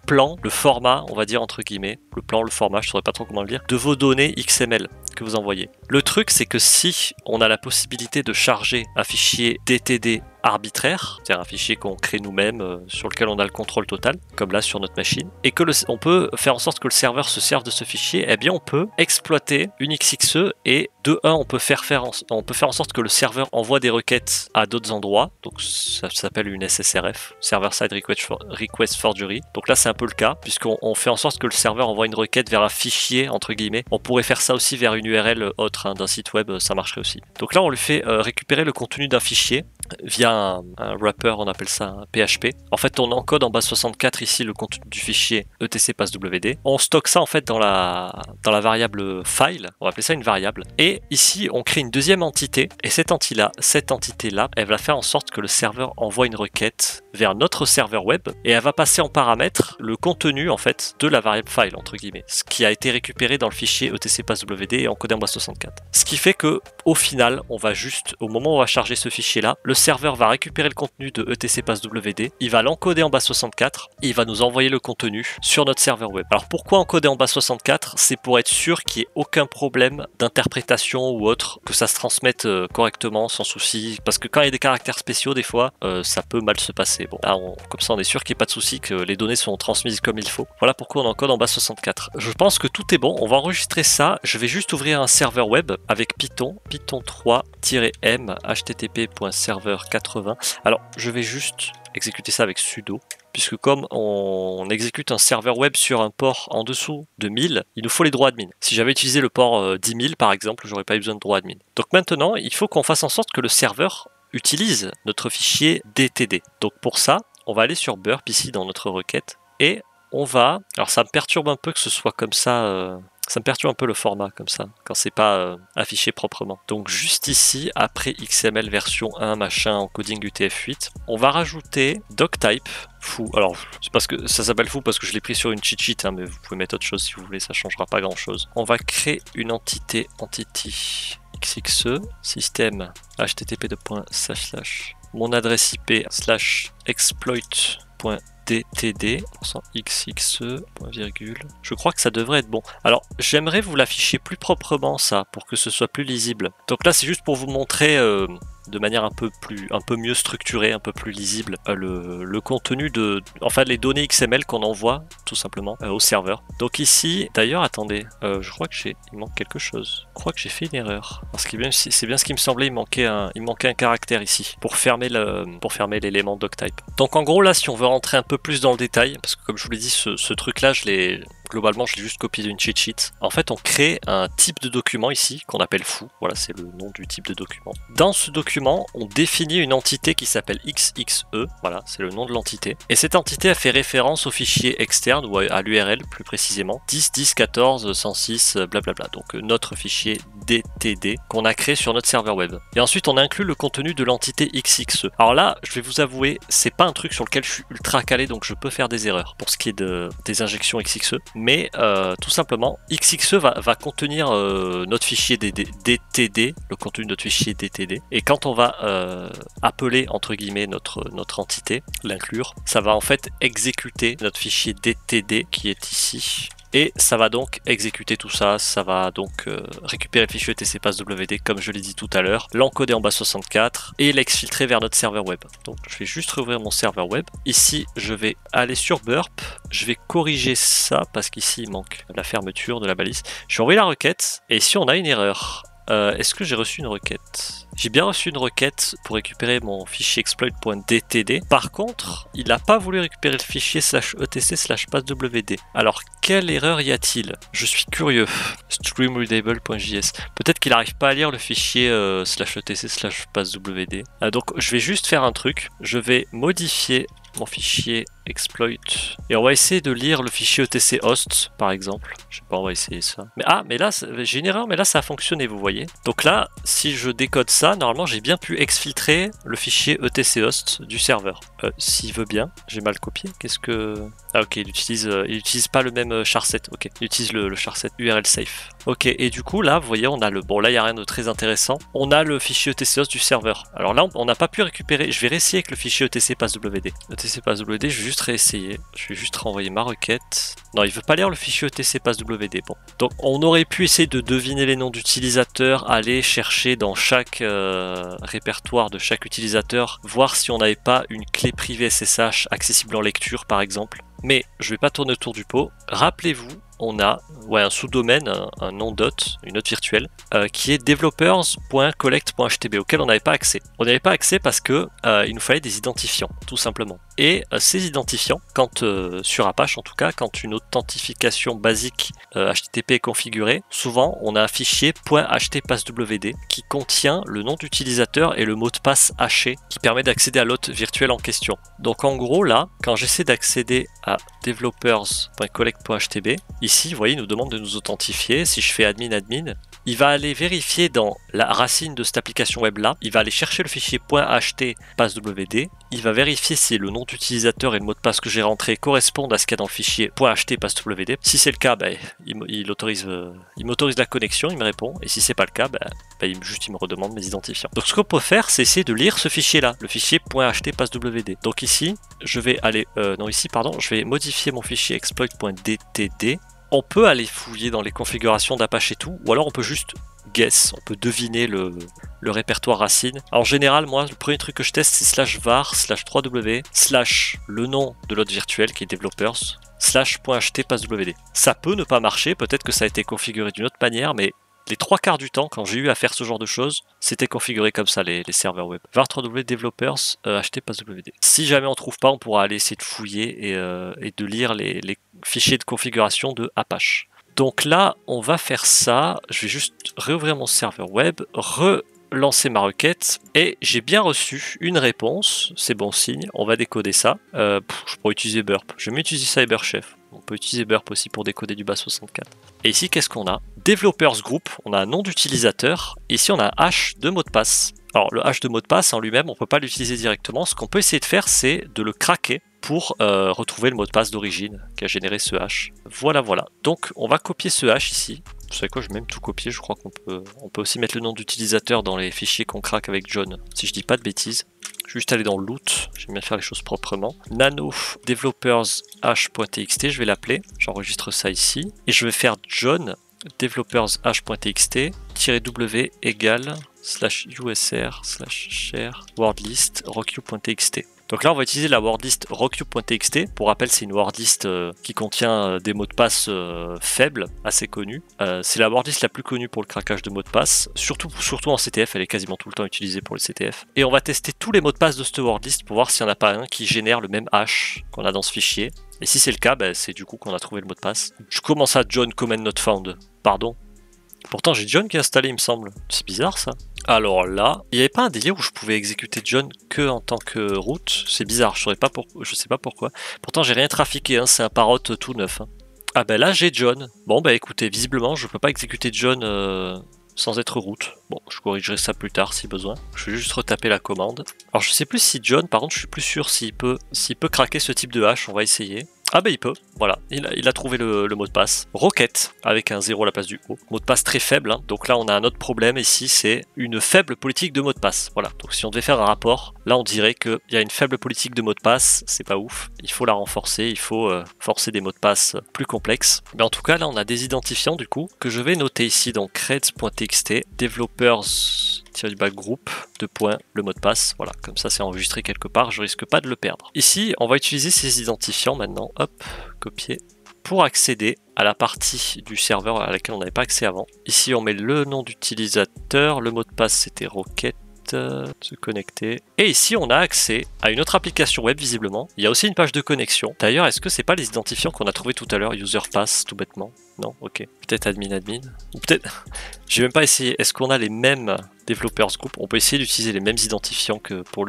plan, le format, on va dire entre guillemets, le plan, le format, je saurais pas trop comment le dire, de vos données XML que vous envoyez. Le truc, c'est que si on a la possibilité de charger un fichier DTD arbitraire, c'est-à-dire un fichier qu'on crée nous-mêmes, sur lequel on a le contrôle total, comme là sur notre machine, et que on peut faire en sorte que le serveur se serve de ce fichier, eh bien on peut exploiter une XXE et de 1 on peut faire en sorte que le serveur envoie des requêtes à d'autres endroits, donc ça s'appelle une SSRF, Server Side Request Forgery. Donc là c'est un peu le cas, puisqu'on fait en sorte que le serveur envoie une requête vers un fichier, entre guillemets. On pourrait faire ça aussi vers une URL autre, hein, d'un site web, ça marcherait aussi. Donc là on lui fait récupérer le contenu d'un fichier via un wrapper, on appelle ça un PHP. En fait, on encode en base 64 ici le contenu du fichier etc passwd. On stocke ça en fait dans la variable file, on va appeler ça une variable. Et ici, on crée une deuxième entité, et cette entité-là, elle va faire en sorte que le serveur envoie une requête vers notre serveur web, et elle va passer en paramètre le contenu en fait de la variable file, entre guillemets, ce qui a été récupéré dans le fichier etc passwd et encodé en base 64. Ce qui fait que au final, on va juste, au moment où on va charger ce fichier-là, le serveur va récupérer le contenu de etc passwd, il va l'encoder en base 64, et il va nous envoyer le contenu sur notre serveur web. Alors pourquoi encoder en base 64? C'est pour être sûr qu'il n'y ait aucun problème d'interprétation ou autre, que ça se transmette correctement, sans souci, parce que quand il y a des caractères spéciaux, des fois, ça peut mal se passer. Bon, là, comme ça on est sûr qu'il n'y ait pas de souci, que les données sont transmises comme il faut. Voilà pourquoi on encode en base 64. Je pense que tout est bon, on va enregistrer ça, je vais juste ouvrir un serveur web avec Python 3-m http.serveur80. Alors je vais juste exécuter ça avec sudo, puisque comme on exécute un serveur web sur un port en dessous de 1000, il nous faut les droits admin. Si j'avais utilisé le port 10 000 par exemple, j'aurais pas eu besoin de droits admin. Donc maintenant, il faut qu'on fasse en sorte que le serveur utilise notre fichier DTD. Donc pour ça, on va aller sur burp ici dans notre requête, et on va... Alors ça me perturbe un peu que ce soit comme ça... Ça me perturbe un peu le format comme ça, quand c'est pas affiché proprement. Donc juste ici, après XML version 1, machin, encoding UTF-8, on va rajouter doctype foo. Alors, c'est parce que ça s'appelle foo parce que je l'ai pris sur une cheat sheet, hein, mais vous pouvez mettre autre chose si vous voulez, ça changera pas grand chose. On va créer une entity XXE, système http:// mon adresse IP /exploit.dtd xxe, virgule. Je crois que ça devrait être bon. Alors, j'aimerais vous l'afficher plus proprement ça, pour que ce soit plus lisible. Donc là, c'est juste pour vous montrer de manière un peu mieux structurée, un peu plus lisible, le contenu de, enfin les données XML qu'on envoie tout simplement au serveur. Donc ici, d'ailleurs, attendez, je crois que il manque quelque chose. Je crois que j'ai fait une erreur. Parce que c'est bien ce qui me semblait, il manquait un caractère ici pour fermer l'élément doctype. Donc en gros là, si on veut rentrer un peu plus dans le détail, parce que comme je vous l'ai dit, ce truc là, je globalement je l'ai juste copié d'une cheat sheet. En fait on crée un type de document ici qu'on appelle foo, voilà c'est le nom du type de document. Dans ce document on définit une entité qui s'appelle XXE, voilà c'est le nom de l'entité. Et cette entité a fait référence au fichier externe ou à l'URL plus précisément 10.10.14.106 blablabla, donc notre fichier DTD qu'on a créé sur notre serveur web. Et ensuite on inclut le contenu de l'entité XXE. Alors là je vais vous avouer c'est pas un truc sur lequel je suis ultra calé donc je peux faire des erreurs pour ce qui est des injections XXE, mais tout simplement XXE va contenir notre fichier DTD, le contenu de notre fichier DTD, et quand on va appeler entre guillemets notre entité, l'inclure, ça va en fait exécuter notre fichier DTD qui est ici. Et ça va donc exécuter tout ça, ça va donc récupérer le fichier etc passwd comme je l'ai dit tout à l'heure, l'encoder en base 64 et l'exfiltrer vers notre serveur web. Donc je vais juste rouvrir mon serveur web. Ici je vais aller sur Burp, je vais corriger ça parce qu'ici il manque la fermeture de la balise. Je vais envoyer la requête et ici on a une erreur. Est-ce que j'ai reçu une requête? J'ai bien reçu une requête pour récupérer mon fichier exploit.dtd. Par contre, il n'a pas voulu récupérer le fichier /etc/passwd. Alors, quelle erreur y a-t-il? Je suis curieux. Streamreadable.js. Peut-être qu'il n'arrive pas à lire le fichier /etc/passwd. Donc, je vais juste faire un truc. Je vais modifier mon fichier exploit et on va essayer de lire le fichier etc host par exemple. Je sais pas, on va essayer ça. Mais là j'ai une erreur, mais là ça a fonctionné, vous voyez. Donc là si je décode ça, normalement j'ai bien pu exfiltrer le fichier etc host du serveur. S'il veut bien, j'ai mal copié. Qu'est-ce que... Ah ok, il utilise pas le même charset. Ok, il utilise le charset URL safe. Ok, et du coup là vous voyez on a le... Bon là il n'y a rien de très intéressant. On a le fichier etc host du serveur. Alors là on n'a pas pu récupérer. Je vais réessayer avec le fichier etc passwd. etc passwd, je vais juste réessayer. Je vais juste renvoyer ma requête. Non, il veut pas lire le fichier etc passwd. Bon, donc on aurait pu essayer de deviner les noms d'utilisateurs, aller chercher dans chaque répertoire de chaque utilisateur, voir si on n'avait pas une clé privée SSH accessible en lecture par exemple. Mais je vais pas tourner autour du pot. Rappelez-vous, on a un sous-domaine, un nom dot, une note virtuelle, qui est developers.collect.htb auquel on n'avait pas accès. On n'avait pas accès parce que il nous fallait des identifiants, tout simplement. Et ces identifiants, quand sur Apache en tout cas, quand une authentification basique HTTP est configurée, souvent on a un fichier .htpasswd qui contient le nom d'utilisateur et le mot de passe haché qui permet d'accéder à l'hôte virtuel en question. Donc en gros là, quand j'essaie d'accéder à developers.collect.htb, ici vous voyez il nous demande de nous authentifier. Si je fais admin, il va aller vérifier dans la racine de cette application web là, il va aller chercher le fichier .htpasswd, il va vérifier si le nom d'utilisateur et le mot de passe que j'ai rentré correspondent à ce qu'il y a dans le fichier .htpasswd. Si c'est le cas, il m'autorise la connexion, il me répond, et si c'est pas le cas, il me redemande mes identifiants. Donc ce qu'on peut faire, c'est essayer de lire ce fichier là, le fichier .htpasswd. Donc ici, je vais aller, je vais modifier mon fichier exploit.dtd. On peut aller fouiller dans les configurations d'Apache et tout, ou alors on peut juste guess, on peut deviner le répertoire racine. Alors, en général, moi, le premier truc que je teste, c'est /var, /3w, le nom de l'hôte virtuel qui est developers, /.htpasswd. Ça peut ne pas marcher, peut-être que ça a été configuré d'une autre manière, mais les 3/4 du temps, quand j'ai eu à faire ce genre de choses, c'était configuré comme ça, les serveurs web. var 3w developers htpasswd. Si jamais on trouve pas, on pourra aller essayer de fouiller et de lire les fichiers de configuration de Apache. Donc là, on va faire ça. Je vais juste réouvrir mon serveur web, relancer ma requête, et j'ai bien reçu une réponse. C'est bon signe. On va décoder ça. Je pourrais utiliser Burp. Je vais mieux utiliser CyberChef. On peut utiliser Burp aussi pour décoder du bas 64. Et ici, qu'est-ce qu'on a? Developers Group, on a un nom d'utilisateur. Ici, on a un hash de mot de passe. Alors, le hash de mot de passe en lui-même, on ne peut pas l'utiliser directement. Ce qu'on peut essayer de faire, c'est de le craquer pour retrouver le mot de passe d'origine qui a généré ce hash. Voilà. Donc, on va copier ce hash ici. Vous savez quoi, je vais même tout copier. Je crois qu'on peut aussi mettre le nom d'utilisateur dans les fichiers qu'on craque avec John, si je dis pas de bêtises. Je vais juste aller dans le loot, j'aime bien faire les choses proprement. Nano developers h.txt, je vais l'appeler. J'enregistre ça ici. Et je vais faire John developers h.txt -w égale /usr/share wordlist rockyou.txt. Donc là, on va utiliser la wordlist rockyou.txt. Pour rappel, c'est une wordlist qui contient des mots de passe faibles, assez connus. C'est la wordlist la plus connue pour le craquage de mots de passe, surtout en CTF, elle est quasiment tout le temps utilisée pour le CTF. Et on va tester tous les mots de passe de cette wordlist pour voir s'il n'y en a pas un qui génère le même hash qu'on a dans ce fichier. Et si c'est le cas, bah, c'est du coup qu'on a trouvé le mot de passe. Je commence à John command not found. Pardon. Pourtant j'ai John qui est installé il me semble. C'est bizarre ça. Alors là, il n'y avait pas un délire où je pouvais exécuter John que en tant que root. C'est bizarre, je sais pas pourquoi. Pourtant j'ai rien trafiqué, hein, c'est un parrot tout neuf. Hein. Ah ben là j'ai John. Bon bah écoutez, visiblement je peux pas exécuter John sans être root. Bon, je corrigerai ça plus tard si besoin. Je vais juste retaper la commande. Alors je sais plus si John, par contre je suis plus sûr s'il peut craquer ce type de hache, on va essayer. Ah bah il peut, voilà, il a trouvé le mot de passe. Rocket, avec un 0 à la place du O. Mot de passe très faible, hein. Donc là on a un autre problème ici, c'est une faible politique de mot de passe. Voilà, donc si on devait faire un rapport, là on dirait qu'il y a une faible politique de mot de passe, c'est pas ouf. Il faut la renforcer, il faut forcer des mots de passe plus complexes. Mais en tout cas là on a des identifiants du coup, que je vais noter ici, donc creds.txt, developers group, le mot de passe, voilà, comme ça c'est enregistré quelque part, je risque pas de le perdre. Ici, on va utiliser ces identifiants maintenant, hop, copier, pour accéder à la partie du serveur à laquelle on n'avait pas accès avant. Ici, on met le nom d'utilisateur, le mot de passe c'était Rocket, se connecter. Et ici, on a accès à une autre application web visiblement. Il y a aussi une page de connexion. D'ailleurs, est-ce que c'est pas les identifiants qu'on a trouvé tout à l'heure, user pass, tout bêtement? Non, ok. Peut-être admin. Ou peut-être... J'ai même pas essayé. Est-ce qu'on a les mêmes developers group? On peut essayer d'utiliser les mêmes identifiants que pour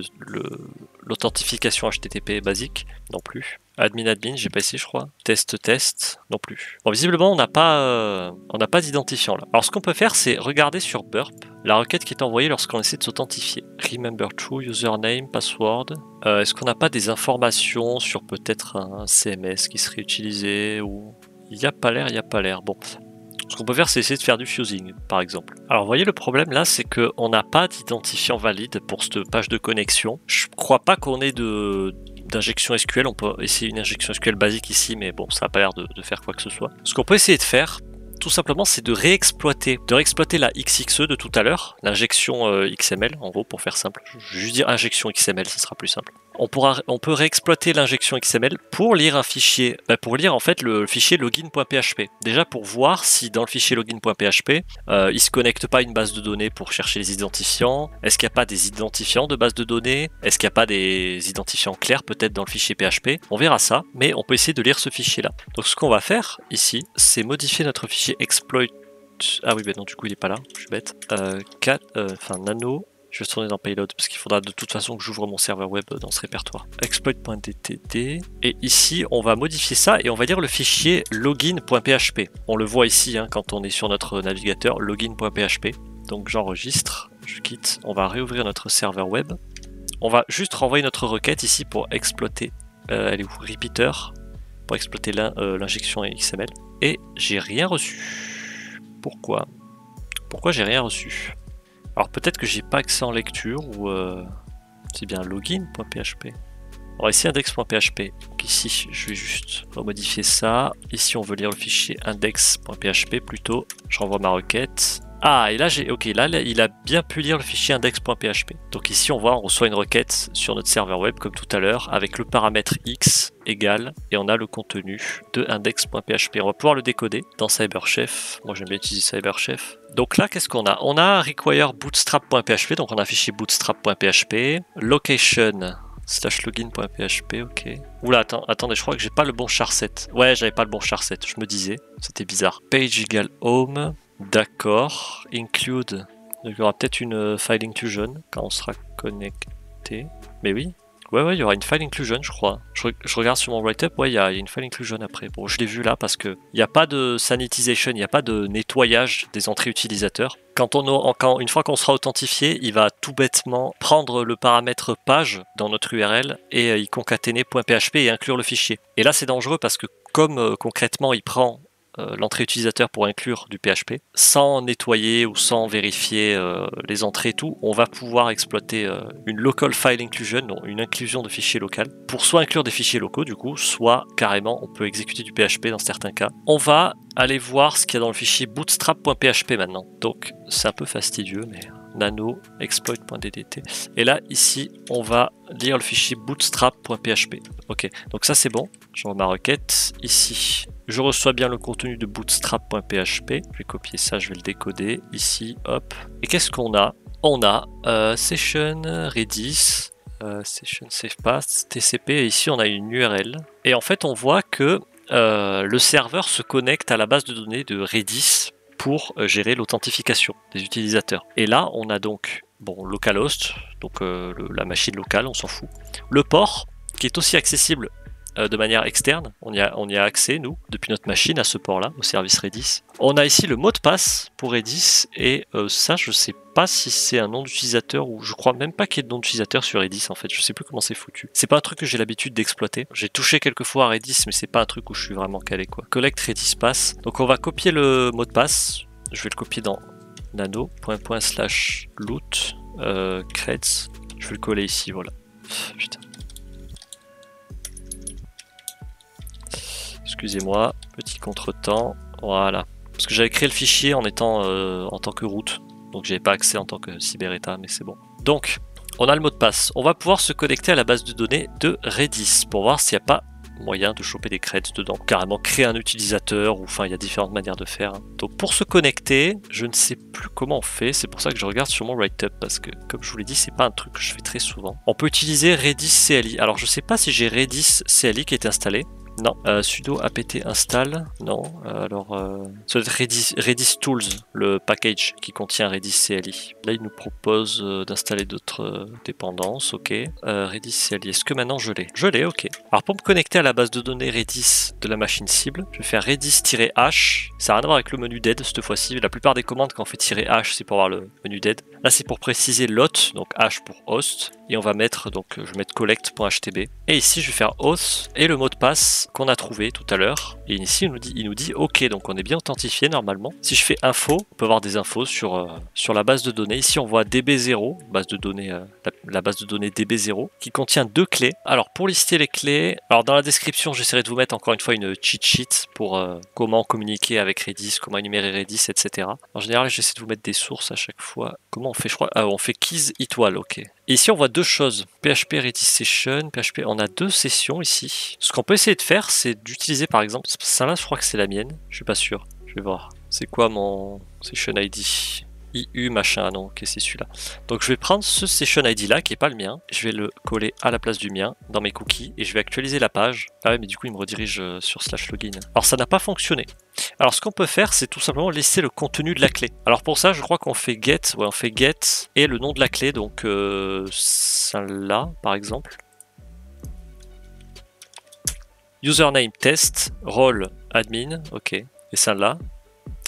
l'authentification HTTP basique. Non plus. Admin, j'ai pas essayé je crois. Test, non plus. Bon, visiblement on n'a pas d'identifiant là. Alors ce qu'on peut faire c'est regarder sur Burp la requête qui est envoyée lorsqu'on essaie de s'authentifier. Remember true, username, password. Est-ce qu'on n'a pas des informations sur peut-être un CMS qui serait utilisé ou... Il n'y a pas l'air. Bon. Ce qu'on peut faire, c'est essayer de faire du fusing, par exemple. Alors, vous voyez, le problème là, c'est qu'on n'a pas d'identifiant valide pour cette page de connexion. Je crois pas qu'on ait d'injection SQL. On peut essayer une injection SQL basique ici, mais bon, ça n'a pas l'air de faire quoi que ce soit. Ce qu'on peut essayer de faire, tout simplement, c'est de réexploiter la XXE de tout à l'heure, l'injection XML, en gros, pour faire simple. Je vais juste dire injection XML, ce sera plus simple. On peut réexploiter l'injection XML pour lire un fichier, pour lire en fait le fichier login.php. Déjà pour voir si dans le fichier login.php, il se connecte pas à une base de données pour chercher les identifiants. Est-ce qu'il n'y a pas des identifiants de base de données? Est-ce qu'il n'y a pas des identifiants clairs peut-être dans le fichier PHP? On verra ça, mais on peut essayer de lire ce fichier-là. Donc ce qu'on va faire ici, c'est modifier notre fichier exploit. Ah oui, ben non, du coup il est pas là, je suis bête. Nano. Je vais tourner dans Payload parce qu'il faudra de toute façon que j'ouvre mon serveur web dans ce répertoire. Exploit.dtd. Et ici, on va modifier ça et on va lire le fichier login.php. On le voit ici hein, quand on est sur notre navigateur, login.php. Donc j'enregistre, je quitte. On va réouvrir notre serveur web. On va juste renvoyer notre requête ici pour exploiter. Elle est où? Repeater. Pour exploiter l'injection XML. Et j'ai rien reçu. Pourquoi j'ai rien reçu? Alors peut-être que j'ai pas accès en lecture ou c'est bien login.php. On va essayer index.php. Donc ici, je vais juste remodifier ça. Ici, on veut lire le fichier index.php plutôt. Je renvoie ma requête. Ah, et là, il a bien pu lire le fichier index.php. Donc ici, on voit, on reçoit une requête sur notre serveur web comme tout à l'heure avec le paramètre x égale et on a le contenu de index.php. On va pouvoir le décoder dans CyberChef. Moi, j'aime bien utiliser CyberChef. Donc là, qu'est-ce qu'on a? On a require bootstrap.php, donc on a un fichier bootstrap.php, location /login.php, ok. Oula, attendez, je crois que j'ai pas le bon charset. Ouais, j'avais pas le bon charset, je me disais, c'était bizarre. Page égale home, d'accord. Include, il y aura peut-être une file inclusion quand on sera connecté. Mais oui. Ouais, il y aura une file inclusion, je crois. Je regarde sur mon write-up, ouais, il y a une file inclusion après. Bon, je l'ai vu là parce que il n'y a pas de sanitization, il n'y a pas de nettoyage des entrées utilisateurs. Une fois qu'on sera authentifié, il va tout bêtement prendre le paramètre page dans notre URL et y concaténer .php et inclure le fichier. Et là, c'est dangereux parce que comme concrètement, il prend l'entrée utilisateur pour inclure du PHP, sans nettoyer ou sans vérifier les entrées et tout, on va pouvoir exploiter une local file inclusion, donc une inclusion de fichiers local, pour soit inclure des fichiers locaux du coup, soit carrément on peut exécuter du PHP dans certains cas. On va aller voir ce qu'il y a dans le fichier bootstrap.php maintenant, donc c'est un peu fastidieux mais... nano exploit.ddt et là ici on va lire le fichier bootstrap.php. Ok, donc ça c'est bon, j'envoie ma requête ici. Je reçois bien le contenu de bootstrap.php. Je vais copier ça, je vais le décoder ici, hop. Et qu'est-ce qu'on a? On a session redis Session Save Path, TCP, et ici on a une URL. Et en fait on voit que le serveur se connecte à la base de données de Redis pour gérer l'authentification des utilisateurs. Et là on a donc bon, localhost, donc la machine locale, on s'en fout. Le port, qui est aussi accessible de manière externe, on y a accès, nous, depuis notre machine, à ce port-là, au service Redis. On a ici le mot de passe pour Redis, et ça, je sais pas si c'est un nom d'utilisateur, ou je crois même pas qu'il y ait de nom d'utilisateur sur Redis, en fait, je sais plus comment c'est foutu. C'est pas un truc que j'ai l'habitude d'exploiter. J'ai touché quelques fois à Redis, mais c'est pas un truc où je suis vraiment calé, quoi. Collect Redis pass. Donc on va copier le mot de passe, je vais le copier dans nano, /loot, creds, je vais le coller ici, voilà. Putain. Excusez-moi, petit contretemps, voilà. Parce que j'avais créé le fichier en étant en tant que root, donc j'avais pas accès en tant que cyber-état, mais c'est bon. Donc, on a le mot de passe. On va pouvoir se connecter à la base de données de Redis pour voir s'il n'y a pas moyen de choper des creds dedans. Carrément créer un utilisateur, ou enfin il y a différentes manières de faire. Donc pour se connecter, je ne sais plus comment on fait, c'est pour ça que je regarde sur mon write-up, parce que comme je vous l'ai dit, c'est pas un truc que je fais très souvent. On peut utiliser Redis CLI. Alors je sais pas si j'ai Redis CLI qui est installé. Non, sudo apt install, non, alors ça doit être Redis Tools, le package qui contient Redis CLI. Là il nous propose d'installer d'autres dépendances, ok. Redis CLI, est-ce que maintenant je l'ai? Je l'ai, ok. Alors pour me connecter à la base de données Redis de la machine cible, je vais faire redis-h, ça n'a rien à voir avec le menu d'aide cette fois-ci, la plupart des commandes quand on fait -h c'est pour avoir le menu d'aide. Là c'est pour préciser l'hôte, donc h pour host, et on va mettre, donc je vais mettre collect.htb, et ici je vais faire auth et le mot de passe qu'on a trouvé tout à l'heure, et ici il nous dit ok, donc on est bien authentifié normalement. Si je fais info, on peut avoir des infos sur la base de données. Ici on voit db0, base de données, la base de données db0 qui contient 2 clés. Alors pour lister les clés, alors dans la description j'essaierai de vous mettre encore une fois une cheat sheet pour comment communiquer avec Redis, comment énumérer Redis, etc. En général j'essaie de vous mettre des sources à chaque fois. Comment on fait? Je crois on fait keys étoile, ok. Et ici on voit deux choses, PHP Redis Session, PHP, on a 2 sessions ici. Ce qu'on peut essayer de faire, c'est d'utiliser par exemple, ça là je crois que c'est la mienne, je suis pas sûr, je vais voir. C'est quoi mon Session ID? IU machin, non, ok c'est celui-là. Donc je vais prendre ce Session ID là qui est pas le mien, je vais le coller à la place du mien dans mes cookies et je vais actualiser la page. Ah ouais mais du coup il me redirige sur /login. Alors ça n'a pas fonctionné. Alors ce qu'on peut faire c'est tout simplement laisser le contenu de la clé. Alors pour ça je crois qu'on fait get, ouais on fait get et le nom de la clé, donc celle-là par exemple. Username test, role admin, ok, et celle-là.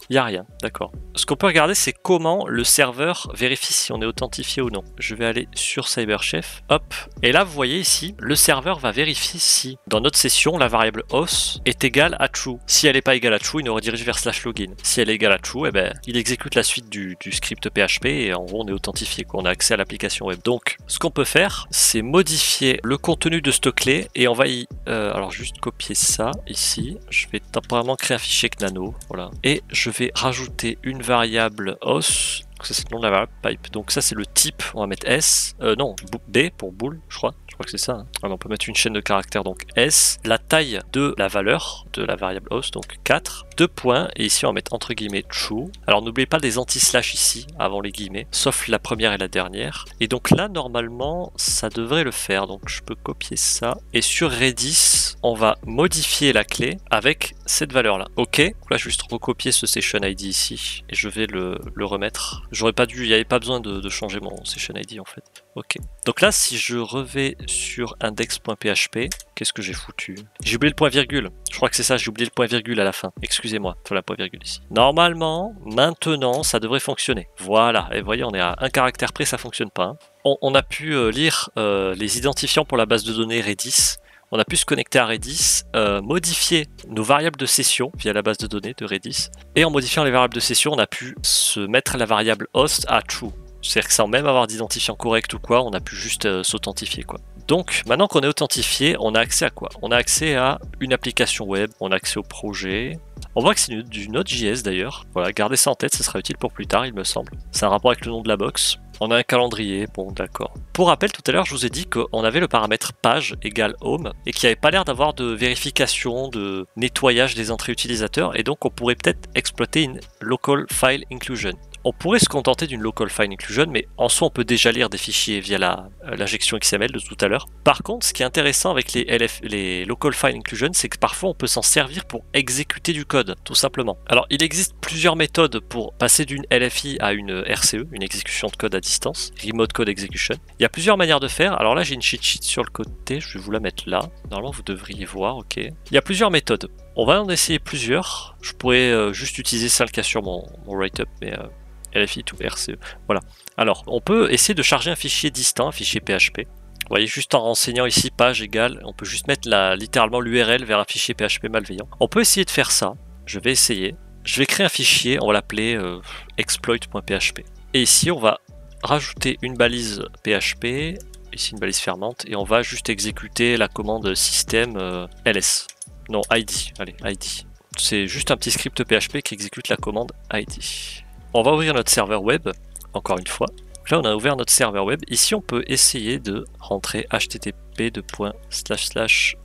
Il n'y a rien, d'accord. Ce qu'on peut regarder, c'est comment le serveur vérifie si on est authentifié ou non. Je vais aller sur CyberChef, hop, et là vous voyez ici, le serveur va vérifier si dans notre session, la variable host est égale à true. Si elle n'est pas égale à true, il nous redirige vers /login. Si elle est égale à true, eh ben, il exécute la suite du script PHP et en gros on est authentifié, on a accès à l'application web. Donc ce qu'on peut faire, c'est modifier le contenu de cette clé et on va y... alors juste copier ça ici, je vais temporairement créer un fichier Nano, voilà, et je vais rajouter une variable host, ça c'est le nom de la variable pipe, donc ça c'est le type, on va mettre S, non, B pour bool, je crois que c'est ça, hein. Alors, on peut mettre une chaîne de caractères, donc S, la taille de la valeur de la variable host, donc 4, 2 points, et ici on va mettre entre guillemets true. Alors n'oubliez pas des anti-slash ici, avant les guillemets, sauf la première et la dernière, et donc là normalement ça devrait le faire, donc je peux copier ça, et sur Redis, on va modifier la clé avec cette valeur là, ok, là je vais juste recopier ce session ID ici, et je vais le remettre, j'aurais pas dû, il n'y avait pas besoin de changer mon session ID en fait, ok. Donc là si je revais sur index.php, qu'est-ce que j'ai foutu? J'ai oublié le point virgule, je crois que c'est ça, j'ai oublié le point virgule à la fin, excusez-moi, il faut la point virgule ici. Normalement, maintenant, ça devrait fonctionner. Voilà, et vous voyez, on est à un caractère près, ça fonctionne pas. Hein. On a pu lire les identifiants pour la base de données Redis. On a pu se connecter à Redis, modifier nos variables de session via la base de données de Redis. Et en modifiant les variables de session, on a pu se mettre la variable host à true. C'est-à-dire que sans même avoir d'identifiant correct ou quoi, on a pu juste s'authentifier quoi. Donc maintenant qu'on est authentifié, on a accès à quoi? On a accès à une application web, on a accès au projet. On voit que c'est du Node.js d'ailleurs. Voilà, gardez ça en tête, ça sera utile pour plus tard il me semble. C'est un rapport avec le nom de la box. On a un calendrier, bon d'accord. Pour rappel, tout à l'heure je vous ai dit qu'on avait le paramètre page égale home et qu'il n'y avait pas l'air d'avoir de vérification, de nettoyage des entrées utilisateurs et donc on pourrait peut-être exploiter une local file inclusion. On pourrait se contenter d'une local file inclusion, mais en soi on peut déjà lire des fichiers via l'injection XML de tout à l'heure. Par contre, ce qui est intéressant avec les local file inclusion, c'est que parfois on peut s'en servir pour exécuter du code, tout simplement. Alors il existe plusieurs méthodes pour passer d'une LFI à une RCE, une exécution de code à distance, Remote Code Execution. Il y a plusieurs manières de faire. Alors là j'ai une cheat sheet sur le côté, je vais vous la mettre là. Normalement vous devriez voir, ok. Il y a plusieurs méthodes. On va en essayer plusieurs. Je pourrais juste utiliser celle qu'il y a sur mon write-up, mais LFI to RCE. Voilà. Alors, on peut essayer de charger un fichier distant, un fichier PHP. Vous voyez, juste en renseignant ici page égale, on peut juste mettre littéralement l'URL vers un fichier PHP malveillant. On peut essayer de faire ça. Je vais essayer. Je vais créer un fichier, on va l'appeler exploit.php. Et ici, on va rajouter une balise PHP, ici une balise fermante, et on va juste exécuter la commande système ls. Non, id. Allez, id. C'est juste un petit script PHP qui exécute la commande id. On va ouvrir notre serveur web, encore une fois. Là, on a ouvert notre serveur web. Ici, on peut essayer de rentrer http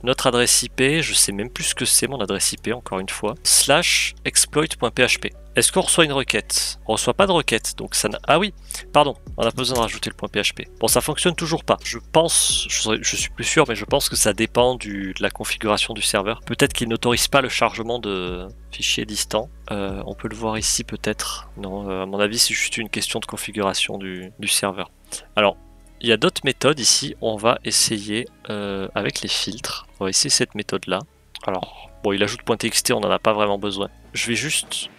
notre adresse IP, je sais même plus ce que c'est mon adresse IP, encore une fois, /exploit.php. Est-ce qu'on reçoit une requête? On reçoit pas de requête, donc ça n'a... Ah oui, pardon, on a besoin de rajouter le .php. Bon, ça fonctionne toujours pas. Je pense, je suis plus sûr, mais je pense que ça dépend de la configuration du serveur. Peut-être qu'il n'autorise pas le chargement de fichiers distants. On peut le voir ici peut-être. Non, à mon avis, c'est juste une question de configuration du serveur. Alors, il y a d'autres méthodes ici. On va essayer avec les filtres. On va essayer cette méthode-là. Alors, bon, il ajoute .txt, on n'en a pas vraiment besoin. Je vais juste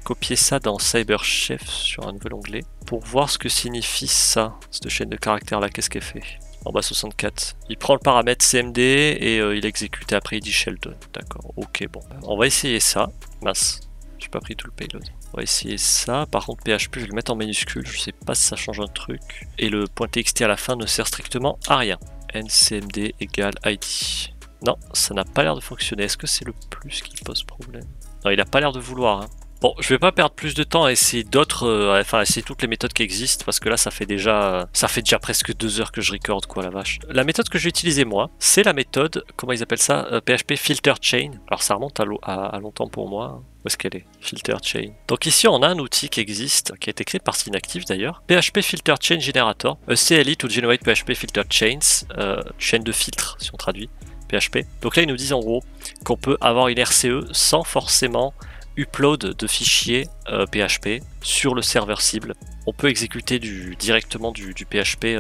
copier ça dans CyberChef sur un nouvel onglet pour voir ce que signifie ça, cette chaîne de caractères là, qu'est-ce qu'elle fait. En bas 64. Il prend le paramètre CMD et il exécute et après il dit shell2. D'accord, ok, bon. On va essayer ça. Mince, j'ai pas pris tout le payload. On va essayer ça. Par contre, PHP, je vais le mettre en minuscule. Je sais pas si ça change un truc. Et le .txt à la fin ne sert strictement à rien. ncmd égale id. Non, ça n'a pas l'air de fonctionner. Est-ce que c'est le plus qui pose problème? Non, il a pas l'air de vouloir. Hein. Bon, je vais pas perdre plus de temps à essayer d'autres, enfin essayer toutes les méthodes qui existent parce que là ça fait déjà presque 2 heures que je record quoi la vache. La méthode que je vais utiliser moi, c'est la méthode, comment ils appellent ça, PHP filter chain. Alors ça remonte à longtemps pour moi. Où est-ce qu'elle est? Filter chain. Donc ici on a un outil qui existe, qui a été créé par Synactive d'ailleurs. PHP filter chain generator, CLI to generate PHP filter chains, chaîne de filtres si on traduit PHP. Donc là ils nous disent en gros qu'on peut avoir une RCE sans forcément upload de fichiers PHP sur le serveur cible. On peut exécuter directement du PHP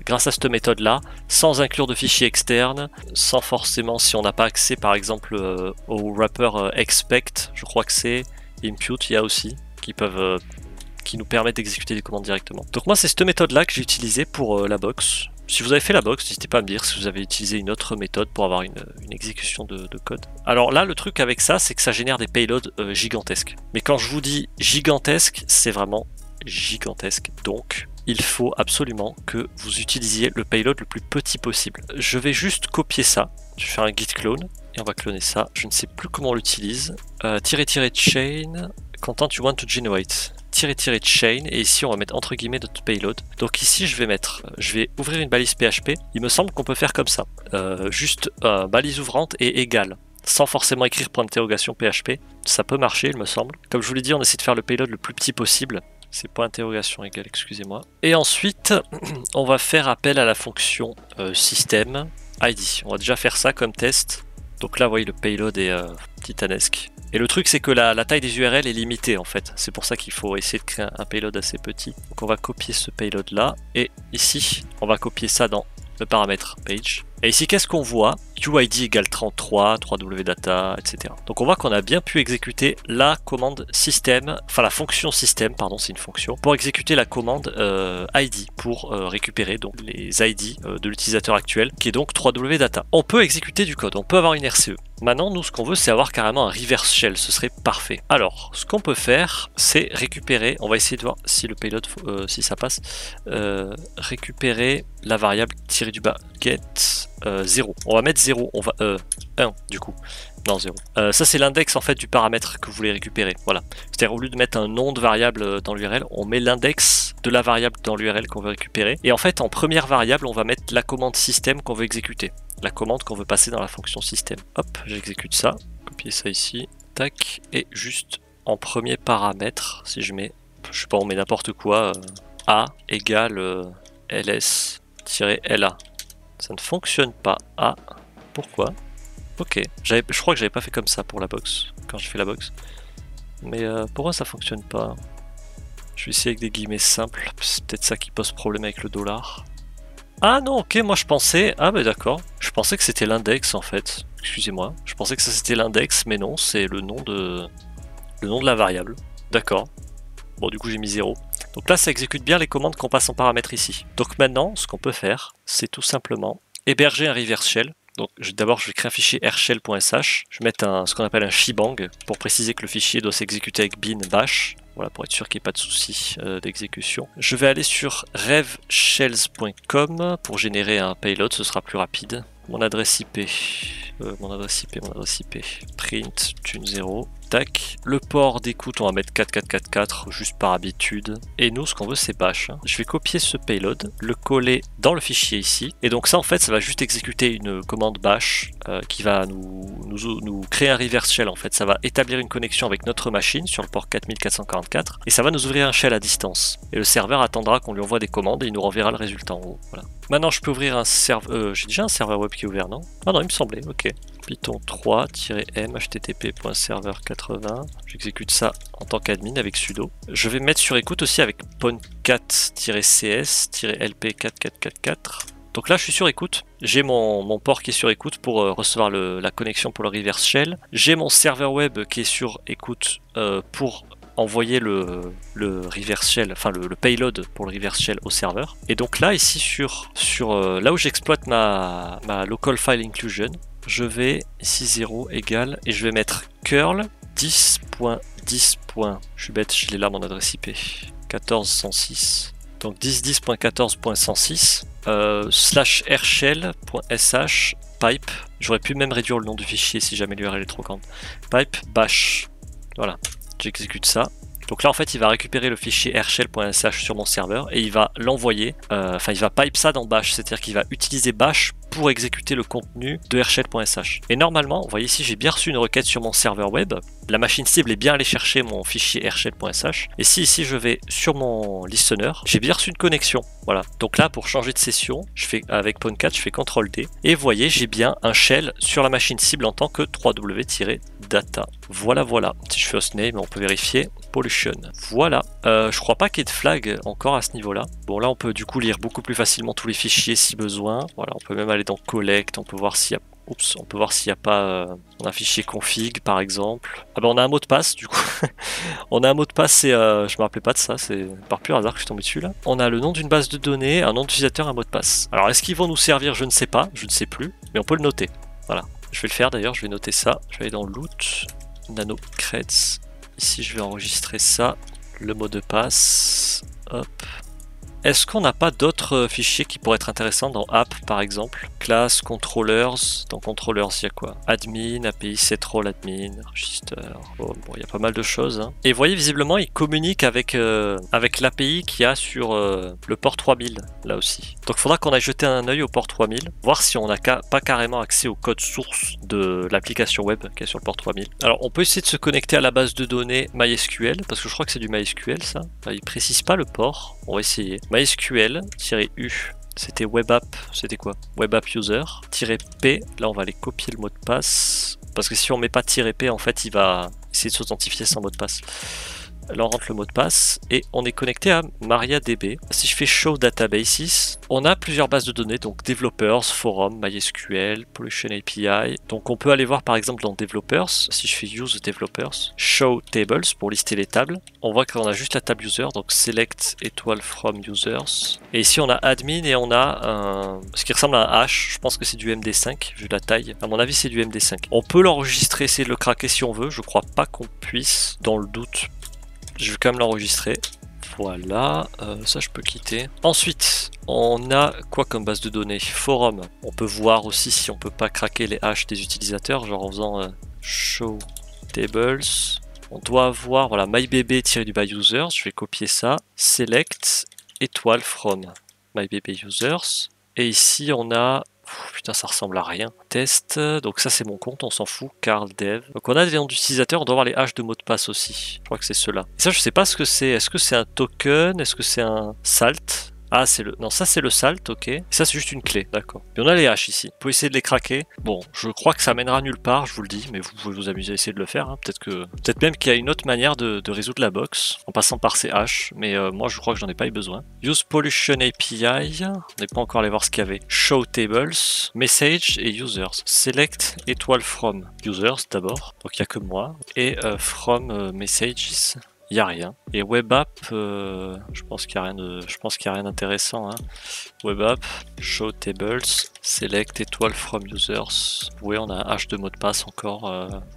grâce à cette méthode là, sans inclure de fichiers externes, sans forcément, si on n'a pas accès par exemple au wrapper expect, je crois que c'est impute, il y a aussi, qui nous permettent d'exécuter des commandes directement. Donc moi c'est cette méthode là que j'ai utilisée pour la box. Si vous avez fait la box, n'hésitez pas à me dire si vous avez utilisé une autre méthode pour avoir une exécution de code. Alors là, le truc avec ça, c'est que ça génère des payloads gigantesques. Mais quand je vous dis gigantesque, c'est vraiment gigantesque. Donc, il faut absolument que vous utilisiez le payload le plus petit possible. Je vais juste copier ça. Je vais faire un git clone et on va cloner ça. Je ne sais plus comment on l'utilise. --chain, content you want to generate. --chain et ici on va mettre entre guillemets notre payload. Donc ici je vais ouvrir une balise PHP. Il me semble qu'on peut faire comme ça, juste balise ouvrante et égale, sans forcément écrire point d'interrogation PHP. Ça peut marcher il me semble. Comme je vous l'ai dit, on essaie de faire le payload le plus petit possible. C'est point d'interrogation égale, excusez-moi. Et ensuite on va faire appel à la fonction system id. On va déjà faire ça comme test. Donc là vous voyez le payload est titanesque. Et le truc c'est que la taille des URL est limitée en fait. C'est pour ça qu'il faut essayer de créer un payload assez petit. Donc on va copier ce payload là. Et ici, on va copier ça dans le paramètre page. Et ici, qu'est-ce qu'on voit? UID égale 33, 3wdata, etc. Donc on voit qu'on a bien pu exécuter la commande système, enfin la fonction système, pardon, c'est une fonction, pour exécuter la commande ID, pour récupérer donc les ID de l'utilisateur actuel, qui est donc 3wdata. On peut exécuter du code, on peut avoir une RCE. Maintenant, nous, ce qu'on veut, c'est avoir carrément un reverse shell, ce serait parfait. Alors, ce qu'on peut faire, c'est récupérer, on va essayer de voir si le payload, si ça passe, récupérer la variable tirée du bas get 0. On va mettre 0, on va 1 du coup. Non, 0. Ça c'est l'index en fait du paramètre que vous voulez récupérer. Voilà. C'est-à-dire au lieu de mettre un nom de variable dans l'URL, on met l'index de la variable dans l'URL qu'on veut récupérer. Et en fait en première variable, on va mettre la commande système qu'on veut exécuter. La commande qu'on veut passer dans la fonction système. Hop, j'exécute ça. Copier ça ici. Tac. Et juste en premier paramètre, si je mets je sais pas, on met n'importe quoi, A égale ls-la. Ça ne fonctionne pas. Ah, pourquoi? Ok, je crois que j'avais pas fait comme ça pour la box, quand j'ai fait la box. Mais pourquoi ça fonctionne pas? Je vais essayer avec des guillemets simples, c'est peut-être ça qui pose problème avec le dollar. Ah non, ok, moi je pensais... Ah bah d'accord, je pensais que c'était l'index en fait. Excusez-moi, je pensais que ça c'était l'index, mais non, c'est le nom de la variable. D'accord. Bon, du coup j'ai mis 0. Donc là ça exécute bien les commandes qu'on passe en paramètres ici. Donc maintenant, ce qu'on peut faire, c'est tout simplement héberger un reverse shell. Donc d'abord je vais créer un fichier rshell.sh, je vais mettre ce qu'on appelle un shebang pour préciser que le fichier doit s'exécuter avec bin bash, voilà, pour être sûr qu'il n'y ait pas de souci d'exécution. Je vais aller sur revshells.com pour générer un payload, ce sera plus rapide. Mon adresse IP, print tune 0, tac. Le port d'écoute on va mettre 4444 juste par habitude. Et nous ce qu'on veut c'est bash. Je vais copier ce payload, le coller dans le fichier ici. Et donc ça en fait ça va juste exécuter une commande bash qui va nous créer un reverse shell en fait. Ça va établir une connexion avec notre machine sur le port 4444 et ça va nous ouvrir un shell à distance. Et le serveur attendra qu'on lui envoie des commandes et il nous renverra le résultat en haut. Voilà. Maintenant je peux ouvrir un serveur, j'ai déjà un serveur web qui est ouvert non? Ah non il me semblait, ok. Python 3-m http.serveur80, j'exécute ça en tant qu'admin avec sudo. Je vais mettre sur écoute aussi avec pwn4-cs-lp4444. Donc là je suis sur écoute, j'ai mon port qui est sur écoute pour recevoir la connexion pour le reverse shell. J'ai mon serveur web qui est sur écoute pour envoyer le reverse shell, enfin le payload pour le reverse shell au serveur. Et donc là ici sur là où j'exploite ma local file inclusion, je vais ici 0 égale et je vais mettre curl 10.10. Je suis bête, je l'ai là mon adresse IP 14.106. Donc 10.10.14.106 slash rshell.sh pipe. J'aurais pu même réduire le nom du fichier si jamais l'URL est trop grande. Pipe bash. Voilà, j'exécute ça. Donc là en fait il va récupérer le fichier rshell.sh sur mon serveur et il va l'envoyer, il va pipe ça dans bash, c'est-à-dire qu'il va utiliser bash pour exécuter le contenu de rshell.sh. Et normalement, vous voyez ici j'ai bien reçu une requête sur mon serveur web, la machine cible est bien allée chercher mon fichier rshell.sh, et si ici je vais sur mon listener, j'ai bien reçu une connexion, voilà. Donc là pour changer de session, je fais avec pwn4, je fais CTRL-D, et vous voyez j'ai bien un shell sur la machine cible en tant que 3w-data. Voilà, si je fais hostname, on peut vérifier. Pollution. Voilà, je crois pas qu'il y ait de flag encore à ce niveau-là. Bon là on peut du coup lire beaucoup plus facilement tous les fichiers si besoin. Voilà, on peut même aller dans collect, on peut voir s'il y a on peut voir s'il n'y a pas un fichier config par exemple. Ah ben on a un mot de passe du coup. On a un mot de passe et je me rappelais pas de ça, c'est par pur hasard que je suis tombé dessus là. On a le nom d'une base de données, un nom d'utilisateur, un mot de passe. Alors est-ce qu'ils vont nous servir? Je ne sais pas, je ne sais plus, mais on peut le noter. Voilà, je vais le faire d'ailleurs, je vais noter ça. Je vais aller dans loot, nano creds. Ici je vais enregistrer ça, le mot de passe, hop. Est-ce qu'on n'a pas d'autres fichiers qui pourraient être intéressants dans app par exemple? Class, controllers, dans controllers il y a quoi? Admin, API, setrol, admin, register, bon il y a pas mal de choses. Hein. Et vous voyez visiblement il communique avec l'API qu'il y a sur le port 3000 là aussi. Donc il faudra qu'on aille jeter un œil au port 3000, voir si on n'a pas carrément accès au code source de l'application web qui est sur le port 3000. Alors on peut essayer de se connecter à la base de données MySQL, parce que je crois que c'est du MySQL ça. Enfin, il précise pas le port, on va essayer. MySQL-U, c'était web app, c'était quoi? Web app user, -p, là on va aller copier le mot de passe, parce que si on met pas -p en fait il va essayer de s'authentifier sans mot de passe. Là on rentre le mot de passe et on est connecté à MariaDB. Si je fais show databases, on a plusieurs bases de données, donc developers, forum, MySQL, Pollution API. Donc on peut aller voir par exemple dans developers, si je fais use developers, show tables pour lister les tables. On voit qu'on a juste la table user, donc select étoile from users. Et ici on a admin et on a ce qui ressemble à un hash, je pense que c'est du MD5 vu la taille. À mon avis c'est du MD5. On peut l'enregistrer, essayer de le craquer si on veut, je crois pas qu'on puisse, dans le doute. Je vais quand même l'enregistrer. Voilà, ça je peux quitter. Ensuite, on a quoi comme base de données? Forum. On peut voir aussi si on peut pas craquer les hashes des utilisateurs, genre en faisant show tables. On doit avoir, voilà, mybb-users. Je vais copier ça. Select étoile from mybb users. Et ici on a Putain, ça ressemble à rien. Test, donc ça c'est mon compte, on s'en fout, Carl Dev. Donc on a des noms d'utilisateurs, on doit avoir les haches de mot de passe aussi. Je crois que c'est ceux-là. Et ça je sais pas ce que c'est, est-ce que c'est un token, est-ce que c'est un salt? Ah, c'est le... Non, ça c'est le salt, ok. Et ça c'est juste une clé, d'accord. Et on a les haches ici. Vous pouvez essayer de les craquer. Bon, je crois que ça mènera nulle part, je vous le dis, mais vous pouvez vous amuser à essayer de le faire. Hein. Peut-être même qu'il y a une autre manière de résoudre la box en passant par ces haches, mais moi je crois que j'en ai pas eu besoin. Use Pollution API. On n'est pas encore allé voir ce qu'il y avait. Show Tables, Message et Users. Select étoile from Users d'abord, donc il n'y a que moi. Et from Messages. Il n'y a rien. Et web app, je pense qu'il n'y a rien d'intéressant. Hein. Web app, show tables, select étoile from users. Oui, on a un hash de mot de passe encore.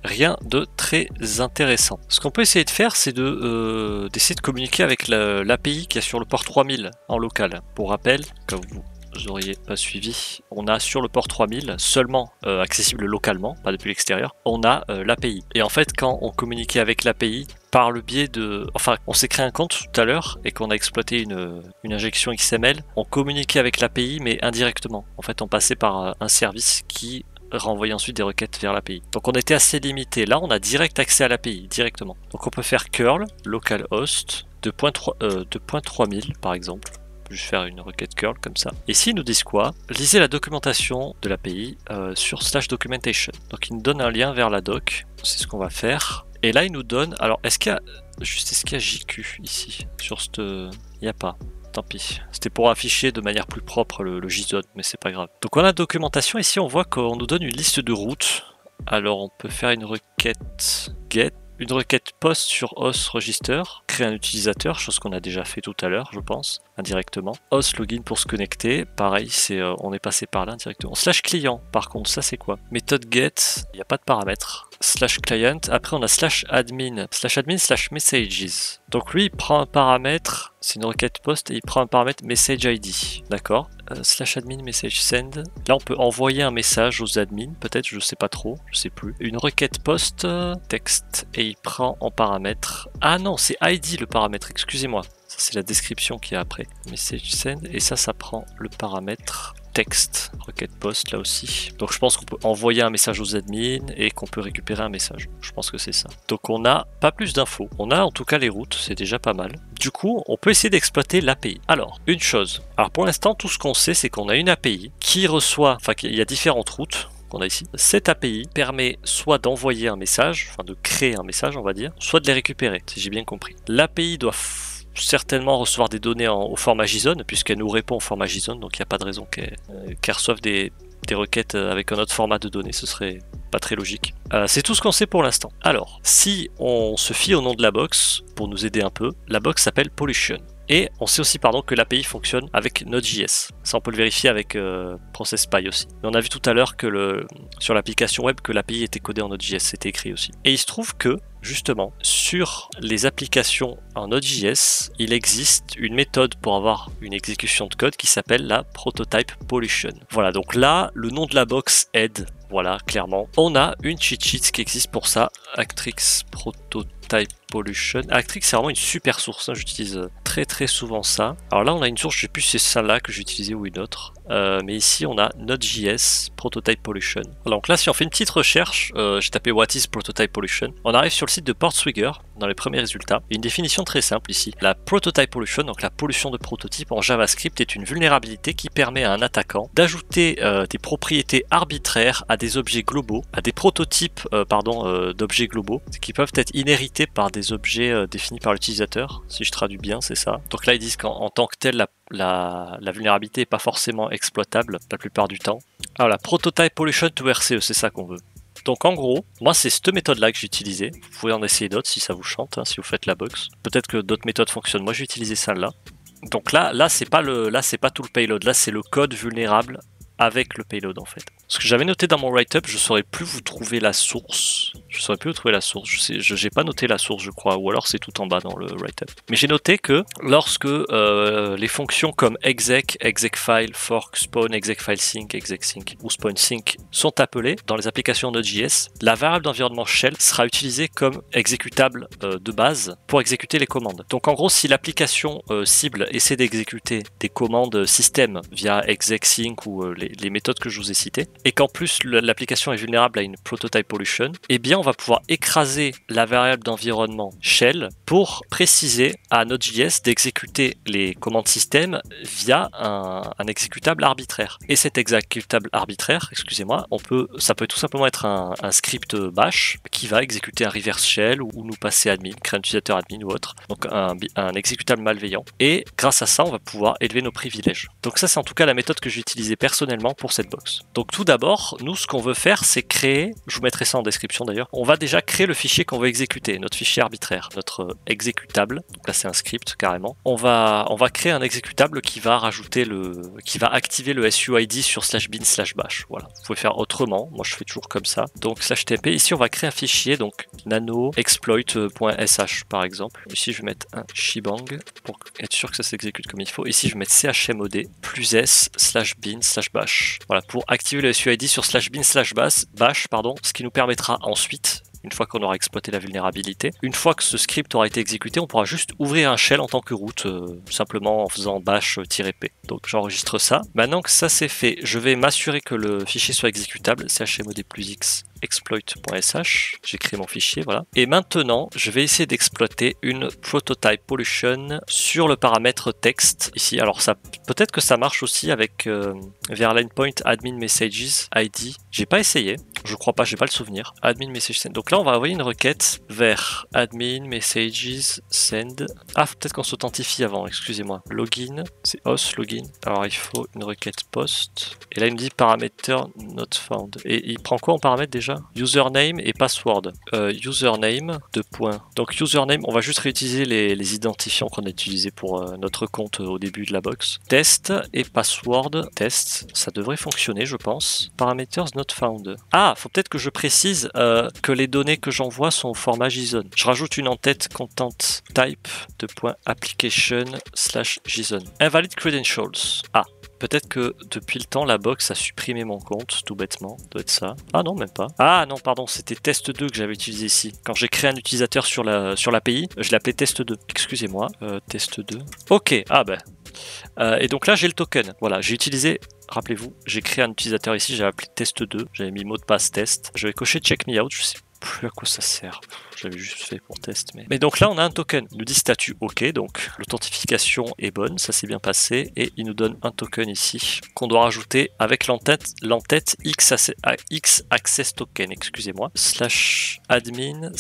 Rien de très intéressant. Ce qu'on peut essayer de faire, c'est d'essayer de communiquer avec l'API qui est sur le port 3000 en local. Pour rappel, comme vous n'auriez pas suivi, on a sur le port 3000 seulement accessible localement, pas depuis l'extérieur, on a l'API. Et en fait, quand on communiquait avec l'API, par le biais de... Enfin, on s'est créé un compte tout à l'heure et qu'on a exploité une injection XML, on communiquait avec l'API mais indirectement. En fait, on passait par un service qui renvoyait ensuite des requêtes vers l'API. Donc on était assez limité. Là, on a direct accès à l'API, directement. Donc on peut faire curl, localhost, 2.3000 par exemple. Juste faire une requête curl comme ça. Et ici, ils nous disent quoi? Lisez la documentation de l'API sur /documentation. Donc, ils nous donnent un lien vers la doc. C'est ce qu'on va faire. Et là, ils nous donnent... Alors, est-ce qu'il y a JQ ici? Sur cette... Il n'y a pas. Tant pis. C'était pour afficher de manière plus propre le JSON, mais c'est pas grave. Donc, on a la documentation. Ici, on voit qu'on nous donne une liste de routes. Alors, on peut faire une requête get. Une requête post sur host register, créer un utilisateur, chose qu'on a déjà fait tout à l'heure, je pense, indirectement. Host login pour se connecter, pareil, on est passé par là indirectement. Slash client, par contre, ça c'est quoi? Méthode get, il n'y a pas de paramètres. Slash client, après on a slash admin slash messages. Donc lui il prend un paramètre, c'est une requête post et il prend un paramètre message ID, d'accord. Slash admin message send, là on peut envoyer un message aux admins, peut-être, je sais pas trop, je sais plus. Une requête post, texte, et il prend en paramètre, ah non c'est ID le paramètre, excusez-moi. Ça c'est la description qui est après. Message send, et ça prend le paramètre texte, requête post là aussi. Donc je pense qu'on peut envoyer un message aux admins et qu'on peut récupérer un message. Je pense que c'est ça. Donc on n'a pas plus d'infos. On a en tout cas les routes, c'est déjà pas mal. Du coup, on peut essayer d'exploiter l'API. Alors, une chose. Alors pour l'instant, tout ce qu'on sait, c'est qu'on a une API qui reçoit, enfin il y a différentes routes qu'on a ici. Cette API permet soit d'envoyer un message, enfin de créer un message on va dire, soit de les récupérer, si j'ai bien compris. L'API doit certainement recevoir des données au format JSON, puisqu'elle nous répond au format JSON, donc il n'y a pas de raison qu'elle reçoive des requêtes avec un autre format de données, ce serait pas très logique. C'est tout ce qu'on sait pour l'instant. Alors, si on se fie au nom de la box, pour nous aider un peu, la box s'appelle Pollution. Et on sait aussi que l'API fonctionne avec Node.js. Ça on peut le vérifier avec ProcessPy aussi. Mais on a vu tout à l'heure que sur l'application web que l'API était codée en Node.js, c'était écrit aussi. Et il se trouve que justement sur les applications en Node.js, il existe une méthode pour avoir une exécution de code qui s'appelle la Prototype Pollution. Voilà, donc là le nom de la box aide. Voilà, clairement. On a une cheat sheet qui existe pour ça, Actrix Prototype Pollution. Actrix, c'est vraiment une super source, hein. J'utilise très souvent ça. Alors là, on a une source, je sais plus si c'est celle-là que j'ai utilisée ou une autre. Mais ici, on a Node.js Prototype Pollution. Donc là, si on fait une petite recherche, j'ai tapé What is Prototype Pollution. On arrive sur le site de Portswigger dans les premiers résultats. Et une définition très simple ici. La Prototype Pollution, donc la pollution de prototype en JavaScript, est une vulnérabilité qui permet à un attaquant d'ajouter des propriétés arbitraires à des objets globaux, à des prototypes d'objets globaux, qui peuvent être inhérités par des objets définis par l'utilisateur. Si je traduis bien, c'est ça. Donc là, ils disent qu'en tant que tel, la vulnérabilité n'est pas forcément exploitable la plupart du temps. Alors la Prototype Pollution to RCE, c'est ça qu'on veut. Donc en gros, moi c'est cette méthode-là que j'ai utilisée. Vous pouvez en essayer d'autres si ça vous chante, hein, si vous faites la box. Peut-être que d'autres méthodes fonctionnent. Moi j'ai utilisé celle-là. Donc là c'est pas tout le payload. Là c'est le code vulnérable avec le payload en fait. Ce que j'avais noté dans mon write-up, je saurais plus vous trouver la source. Je saurais plus vous trouver la source. J'ai pas noté la source, je crois, ou alors c'est tout en bas dans le write-up. Mais j'ai noté que lorsque les fonctions comme exec, execfile, fork, spawn, execfilesync, execsync ou spawnsync sont appelées dans les applications Node.js, la variable d'environnement shell sera utilisée comme exécutable de base pour exécuter les commandes. Donc en gros, si l'application cible essaie d'exécuter des commandes système via execsync ou les méthodes que je vous ai citées, et qu'en plus l'application est vulnérable à une prototype pollution, eh bien on va pouvoir écraser la variable d'environnement shell pour préciser à Node.js d'exécuter les commandes système via un exécutable arbitraire. Et cet exécutable arbitraire, excusez-moi, ça peut tout simplement être un script bash qui va exécuter un reverse shell ou nous passer admin, créer un utilisateur admin ou autre, donc un exécutable malveillant. Et grâce à ça, on va pouvoir élever nos privilèges. Donc ça, c'est en tout cas la méthode que j'ai utilisée personnellement pour cette box. Donc tout d'abord, nous, ce qu'on veut faire, c'est créer, je vous mettrai ça en description d'ailleurs, on va déjà créer le fichier qu'on veut exécuter, notre fichier arbitraire, notre exécutable. Donc là, c'est un script carrément. On va créer un exécutable qui va activer le SUID sur /bin/bash. Voilà. Vous pouvez faire autrement. Moi, je fais toujours comme ça. Donc /tmp. Ici, on va créer un fichier, donc nano exploit.sh par exemple. Ici, je vais mettre un shebang pour être sûr que ça s'exécute comme il faut. Ici, je vais mettre chmod plus s /bin/bash. Voilà, pour activer le SUID sur /bin/bash, ce qui nous permettra ensuite, une fois qu'on aura exploité la vulnérabilité, une fois que ce script aura été exécuté, on pourra juste ouvrir un shell en tant que root, simplement en faisant bash-p. Donc j'enregistre ça. Maintenant que ça c'est fait, je vais m'assurer que le fichier soit exécutable, chmod plus x exploit.sh, j'ai créé mon fichier, voilà. Et maintenant, je vais essayer d'exploiter une prototype pollution sur le paramètre texte ici. Alors ça, peut-être que ça marche aussi avec vers line point admin messages id. J'ai pas essayé, je crois pas, j'ai pas le souvenir. Admin message send. Donc là, on va envoyer une requête vers admin messages send. Ah, peut-être qu'on s'authentifie avant, excusez-moi. Login, c'est host login. Alors il faut une requête post. Et là, il me dit parameter not found. Et il prend quoi en paramètre déjà? Username et password. Username, Donc username, on va juste réutiliser les identifiants qu'on a utilisés pour notre compte au début de la box. Test et password. Test, ça devrait fonctionner, je pense. Parameters not found. Ah, faut peut-être que je précise que les données que j'envoie sont au format JSON. Je rajoute une en-tête content type .application/JSON. Invalid credentials. Ah. Peut-être que depuis le temps, la box a supprimé mon compte, tout bêtement. Doit être ça. Ah non, même pas. Ah non, pardon, c'était test2 que j'avais utilisé ici. Quand j'ai créé un utilisateur sur l'API, je l'appelais test2. Excusez-moi, test2. Ok, ah ben. Et donc là, j'ai le token. Voilà, j'ai utilisé... Rappelez-vous, j'ai créé un utilisateur ici, j'ai appelé test2. J'avais mis mot de passe test. Je vais cocher check me out, je sais plus à quoi ça sert. J'avais juste fait pour test. Mais donc là, on a un token. Il nous dit statut OK, donc l'authentification est bonne, ça s'est bien passé. Et il nous donne un token ici qu'on doit rajouter avec l'entête X access token, excusez-moi, /admin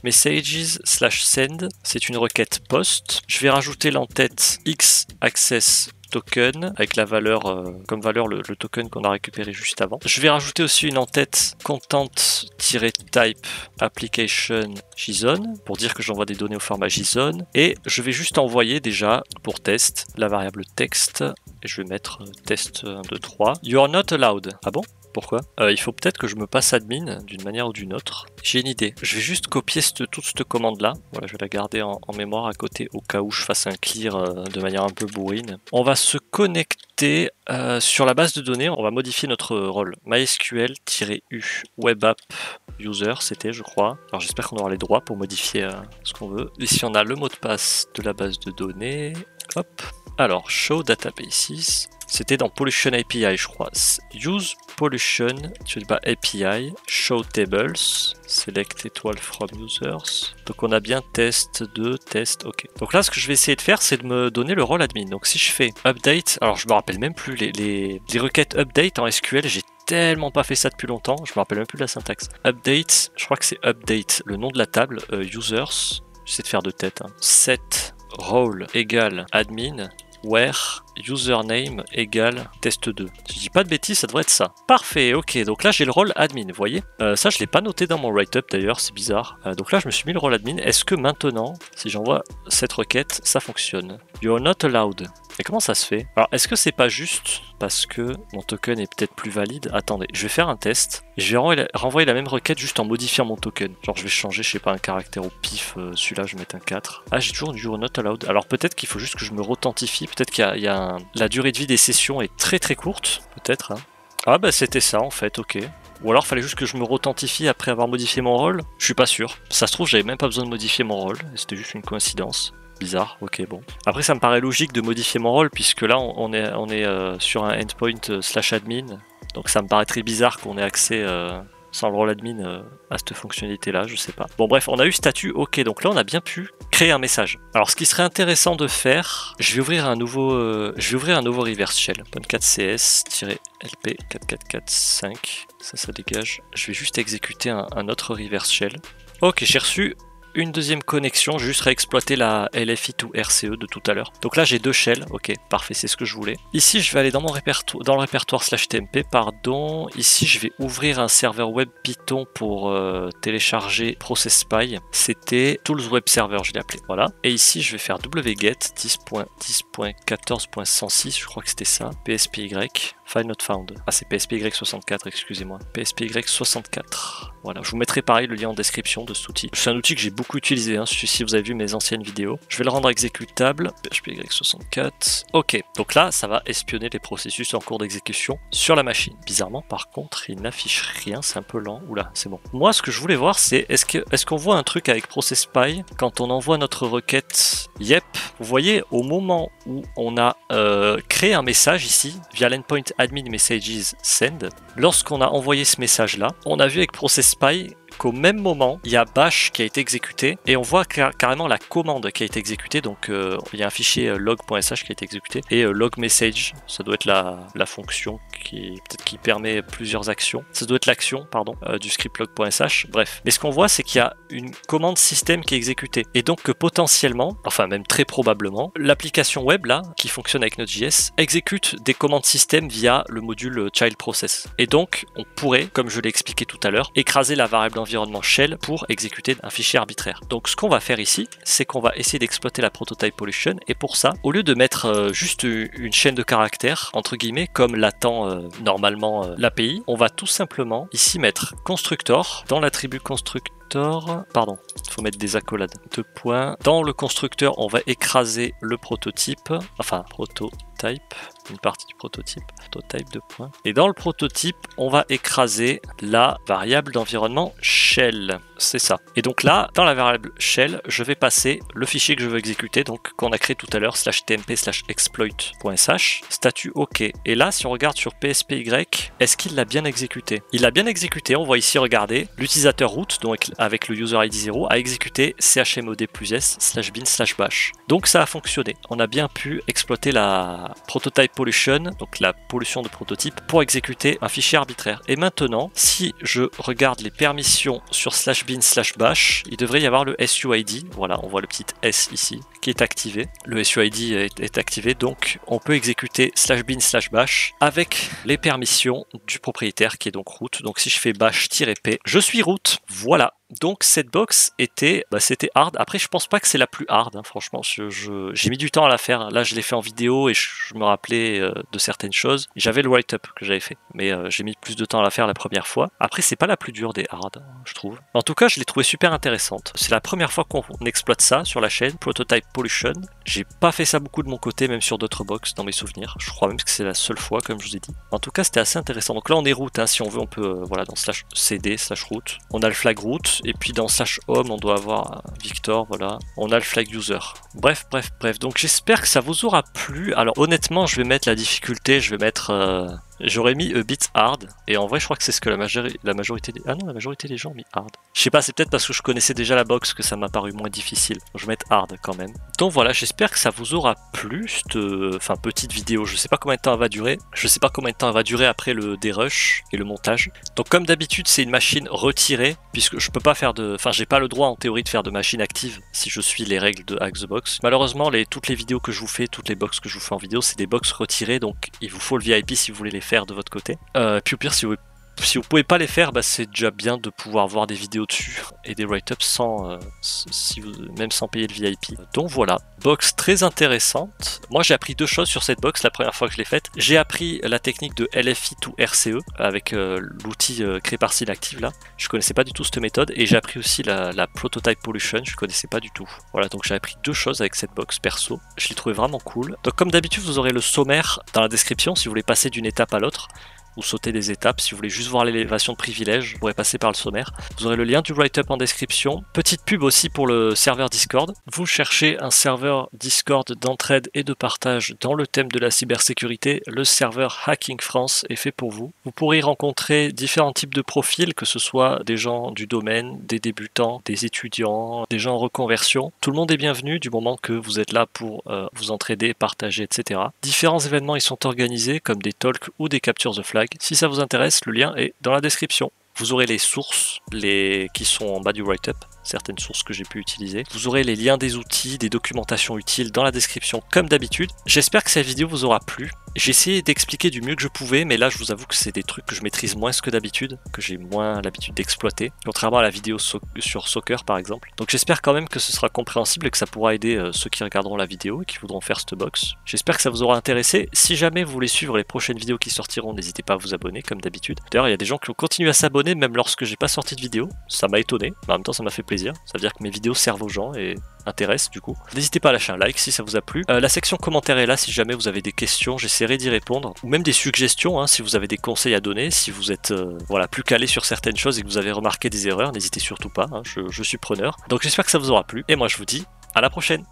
/messages/send. C'est une requête post. Je vais rajouter l'entête X access token avec la valeur comme valeur le token qu'on a récupéré juste avant. Je vais rajouter aussi une en-tête content-type application JSON pour dire que j'envoie des données au format JSON et je vais juste envoyer déjà pour test la variable texte et je vais mettre test 1, 2, 3. You are not allowed. Ah bon? Pourquoi? Il faut peut-être que je me passe admin d'une manière ou d'une autre. J'ai une idée. Je vais juste copier toute cette commande-là. Voilà, je vais la garder en mémoire à côté au cas où je fasse un clear de manière un peu bourrine. On va se connecter sur la base de données. On va modifier notre rôle. MySQL-U web app user, c'était, je crois. Alors j'espère qu'on aura les droits pour modifier ce qu'on veut. Ici, on a le mot de passe de la base de données. Hop. Alors, show databases. C'était dans Pollution API, je crois. Use Pollution API, show tables, select étoile from users. Donc on a bien test 2, test, ok. Donc là, ce que je vais essayer de faire, c'est de me donner le rôle admin. Donc si je fais update, alors je me rappelle même plus les requêtes update en SQL, j'ai tellement pas fait ça depuis longtemps, je me rappelle même plus de la syntaxe. Update, je crois que c'est update, le nom de la table, users, j'essaie de faire de tête, hein. Set role égale admin. Where username égale test2. Si je dis pas de bêtises, ça devrait être ça. Parfait, ok, donc là j'ai le rôle admin, vous voyez. Ça je l'ai pas noté dans mon write-up d'ailleurs, c'est bizarre. Donc là je me suis mis le rôle admin. Est-ce que maintenant, si j'envoie cette requête, ça fonctionne? You are not allowed. Et comment ça se fait? Alors, est-ce que c'est pas juste parce que mon token est peut-être plus valide? Attendez, je vais faire un test. Et je vais renvoyer la même requête juste en modifiant mon token. Genre, je vais changer, je sais pas, un caractère au pif. Celui-là, je vais mettre un 4. Ah, j'ai toujours du not allowed. Alors, peut-être qu'il faut juste que je me reauthentifie. Peut-être qu'il y a la durée de vie des sessions est très très courte. Peut-être, hein. Ah, bah, c'était ça en fait, ok. Ou alors, fallait juste que je me reauthentifie après avoir modifié mon rôle. Je suis pas sûr. Ça se trouve, j'avais même pas besoin de modifier mon rôle. C'était juste une coïncidence. Bizarre, ok, bon. Après, ça me paraît logique de modifier mon rôle, puisque là, on est sur un endpoint /admin. Donc ça me paraît très bizarre qu'on ait accès sans le rôle admin à cette fonctionnalité-là, je sais pas. Bon bref, on a eu statut, ok, donc là on a bien pu créer un message. Alors ce qui serait intéressant de faire, je vais ouvrir un nouveau reverse shell. .4cs-lp4445, ça dégage. Je vais juste exécuter un autre reverse shell. Ok, j'ai reçu une deuxième connexion, juste réexploiter la LFI to RCE de tout à l'heure. Donc là j'ai deux shells, ok, parfait, c'est ce que je voulais. Ici je vais aller dans le répertoire /tmp, pardon. Ici je vais ouvrir un serveur web Python pour télécharger ProcessSpy. C'était Tools Web Server, je l'ai appelé, voilà. Et ici je vais faire wget 10.10.14.106, je crois que c'était ça, pspy. File not found. Ah, c'est pspy64, excusez-moi. pspy64. Voilà, je vous mettrai pareil le lien en description de cet outil. C'est un outil que j'ai beaucoup utilisé, hein, si vous avez vu mes anciennes vidéos. Je vais le rendre exécutable. pspy64. Ok, donc là, ça va espionner les processus en cours d'exécution sur la machine. Bizarrement, par contre, il n'affiche rien, c'est un peu lent. Oula, c'est bon. Moi, ce que je voulais voir, c'est est-ce qu'on voit un truc avec ProcessSpy quand on envoie notre requête Yep. Vous voyez, au moment où on a créé un message ici, via l'endpoint admin messages send, lorsqu'on a envoyé ce message là, on a vu avec ProcessSpy qu'au même moment, il y a bash qui a été exécuté et on voit carrément la commande qui a été exécutée. Donc il y a un fichier log.sh qui a été exécuté et log message, ça doit être la fonction qui permet plusieurs actions. Ça doit être l'action, pardon, du script log.sh. Bref. Mais ce qu'on voit, c'est qu'il y a une commande système qui est exécutée et donc que potentiellement, enfin même très probablement, l'application web là qui fonctionne avec Node.js exécute des commandes système via le module child process. Et donc on pourrait, comme je l'ai expliqué tout à l'heure, écraser la variable environnement shell pour exécuter un fichier arbitraire. Donc ce qu'on va faire ici, c'est qu'on va essayer d'exploiter la prototype pollution et pour ça, au lieu de mettre juste une chaîne de caractères, entre guillemets, comme l'attend normalement l'API, on va tout simplement ici mettre constructor dans l'attribut constructor. Pardon, il faut mettre des accolades. 2 points. Dans le constructeur, on va écraser le prototype, enfin prototype, une partie du prototype, prototype 2 points. Et dans le prototype, on va écraser la variable d'environnement shell. C'est ça. Et donc là, dans la variable shell, je vais passer le fichier que je veux exécuter, donc qu'on a créé tout à l'heure, /tmp/exploit.sh, statut OK. Et là, si on regarde sur pspy, est-ce qu'il l'a bien exécuté? Il l'a bien exécuté, on voit ici, regardez, l'utilisateur root, donc avec le user ID 0, a exécuté chmod+s/bin/bash. Donc ça a fonctionné. On a bien pu exploiter la prototype pollution, donc la pollution de prototype, pour exécuter un fichier arbitraire. Et maintenant, si je regarde les permissions sur /bin/bash, il devrait y avoir le SUID, voilà, on voit le petit S ici, qui est activé. Le SUID est activé, donc on peut exécuter /bin/bash avec les permissions du propriétaire qui est donc root. Donc si je fais bash-p, je suis root, voilà. Donc cette box était, c'était hard. Après je pense pas que c'est la plus hard, hein. Franchement j'ai mis du temps à la faire. Là je l'ai fait en vidéo et je me rappelais de certaines choses. J'avais le write-up que j'avais fait, mais j'ai mis plus de temps à la faire la première fois. Après c'est pas la plus dure des hard, je trouve. En tout cas je l'ai trouvé super intéressante. C'est la première fois qu'on exploite ça sur la chaîne, Prototype Pollution. J'ai pas fait ça beaucoup de mon côté, même sur d'autres box dans mes souvenirs. Je crois même que c'est la seule fois, comme je vous ai dit. En tout cas c'était assez intéressant. Donc là on est root, hein. Si on veut on peut, voilà, dans /cd/root. On a le flag root. Et puis dans /home, on doit avoir Victor, voilà. On a le flag user. Bref. Donc j'espère que ça vous aura plu. Alors honnêtement, je vais mettre la difficulté, je vais mettre... J'aurais mis a bit hard, et en vrai je crois que c'est ce que la majorité des... Ah non, la majorité des gens ont mis hard. Je sais pas, c'est peut-être parce que je connaissais déjà la box que ça m'a paru moins difficile. Je vais mettre hard quand même. Donc voilà, j'espère que ça vous aura plu, cette petite vidéo. Je sais pas combien de temps elle va durer. Je sais pas combien de temps elle va durer après le dérush et le montage. Donc comme d'habitude, c'est une machine retirée, puisque je peux pas faire de... Enfin, j'ai pas le droit en théorie de faire de machine active si je suis les règles de Hack the Box. Malheureusement, toutes les vidéos que je vous fais, toutes les box que je vous fais en vidéo, c'est des box retirées, donc il vous faut le VIP si vous voulez les faire de votre côté. Puis au pire, si vous Si vous pouvez pas les faire, bah, c'est déjà bien de pouvoir voir des vidéos dessus et des write-ups sans, même sans payer le VIP. Donc voilà, box très intéressante. Moi j'ai appris deux choses sur cette box la première fois que je l'ai faite. J'ai appris la technique de LFI to RCE avec l'outil créé par Synactive là. Je connaissais pas du tout cette méthode et j'ai appris aussi la Prototype Pollution, je connaissais pas du tout. Voilà, donc j'ai appris deux choses avec cette box perso. Je l'ai trouvé vraiment cool. Donc comme d'habitude, vous aurez le sommaire dans la description si vous voulez passer d'une étape à l'autre, ou sauter des étapes. Si vous voulez juste voir l'élévation de privilèges, vous pourrez passer par le sommaire. Vous aurez le lien du write-up en description. Petite pub aussi pour le serveur Discord. Vous cherchez un serveur Discord d'entraide et de partage dans le thème de la cybersécurité. Le serveur Hacking France est fait pour vous. Vous pourrez y rencontrer différents types de profils, que ce soit des gens du domaine, des débutants, des étudiants, des gens en reconversion. Tout le monde est bienvenu du moment que vous êtes là pour vous entraider, partager, etc. Différents événements y sont organisés comme des talks ou des captures de flag. Si ça vous intéresse, le lien est dans la description. Vous aurez les sources qui sont en bas du write-up, certaines sources que j'ai pu utiliser. Vous aurez les liens des outils, des documentations utiles dans la description comme d'habitude. J'espère que cette vidéo vous aura plu. J'ai essayé d'expliquer du mieux que je pouvais, mais là je vous avoue que c'est des trucs que je maîtrise moins que d'habitude, que j'ai moins l'habitude d'exploiter, contrairement à la vidéo sur Soccer par exemple. Donc j'espère quand même que ce sera compréhensible et que ça pourra aider ceux qui regarderont la vidéo et qui voudront faire cette box. J'espère que ça vous aura intéressé. Si jamais vous voulez suivre les prochaines vidéos qui sortiront, n'hésitez pas à vous abonner comme d'habitude. D'ailleurs il y a des gens qui ont continué à s'abonner même lorsque j'ai pas sorti de vidéo. Ça m'a étonné, mais en même temps ça m'a fait plaisir. Ça veut dire que mes vidéos servent aux gens et intéressent du coup. N'hésitez pas à lâcher un like si ça vous a plu. La section commentaires est là si jamais vous avez des questions, j'essaierai d'y répondre. Ou même des suggestions, hein, si vous avez des conseils à donner, si vous êtes voilà, plus calé sur certaines choses et que vous avez remarqué des erreurs, n'hésitez surtout pas, hein, je suis preneur. Donc j'espère que ça vous aura plu, et moi je vous dis à la prochaine.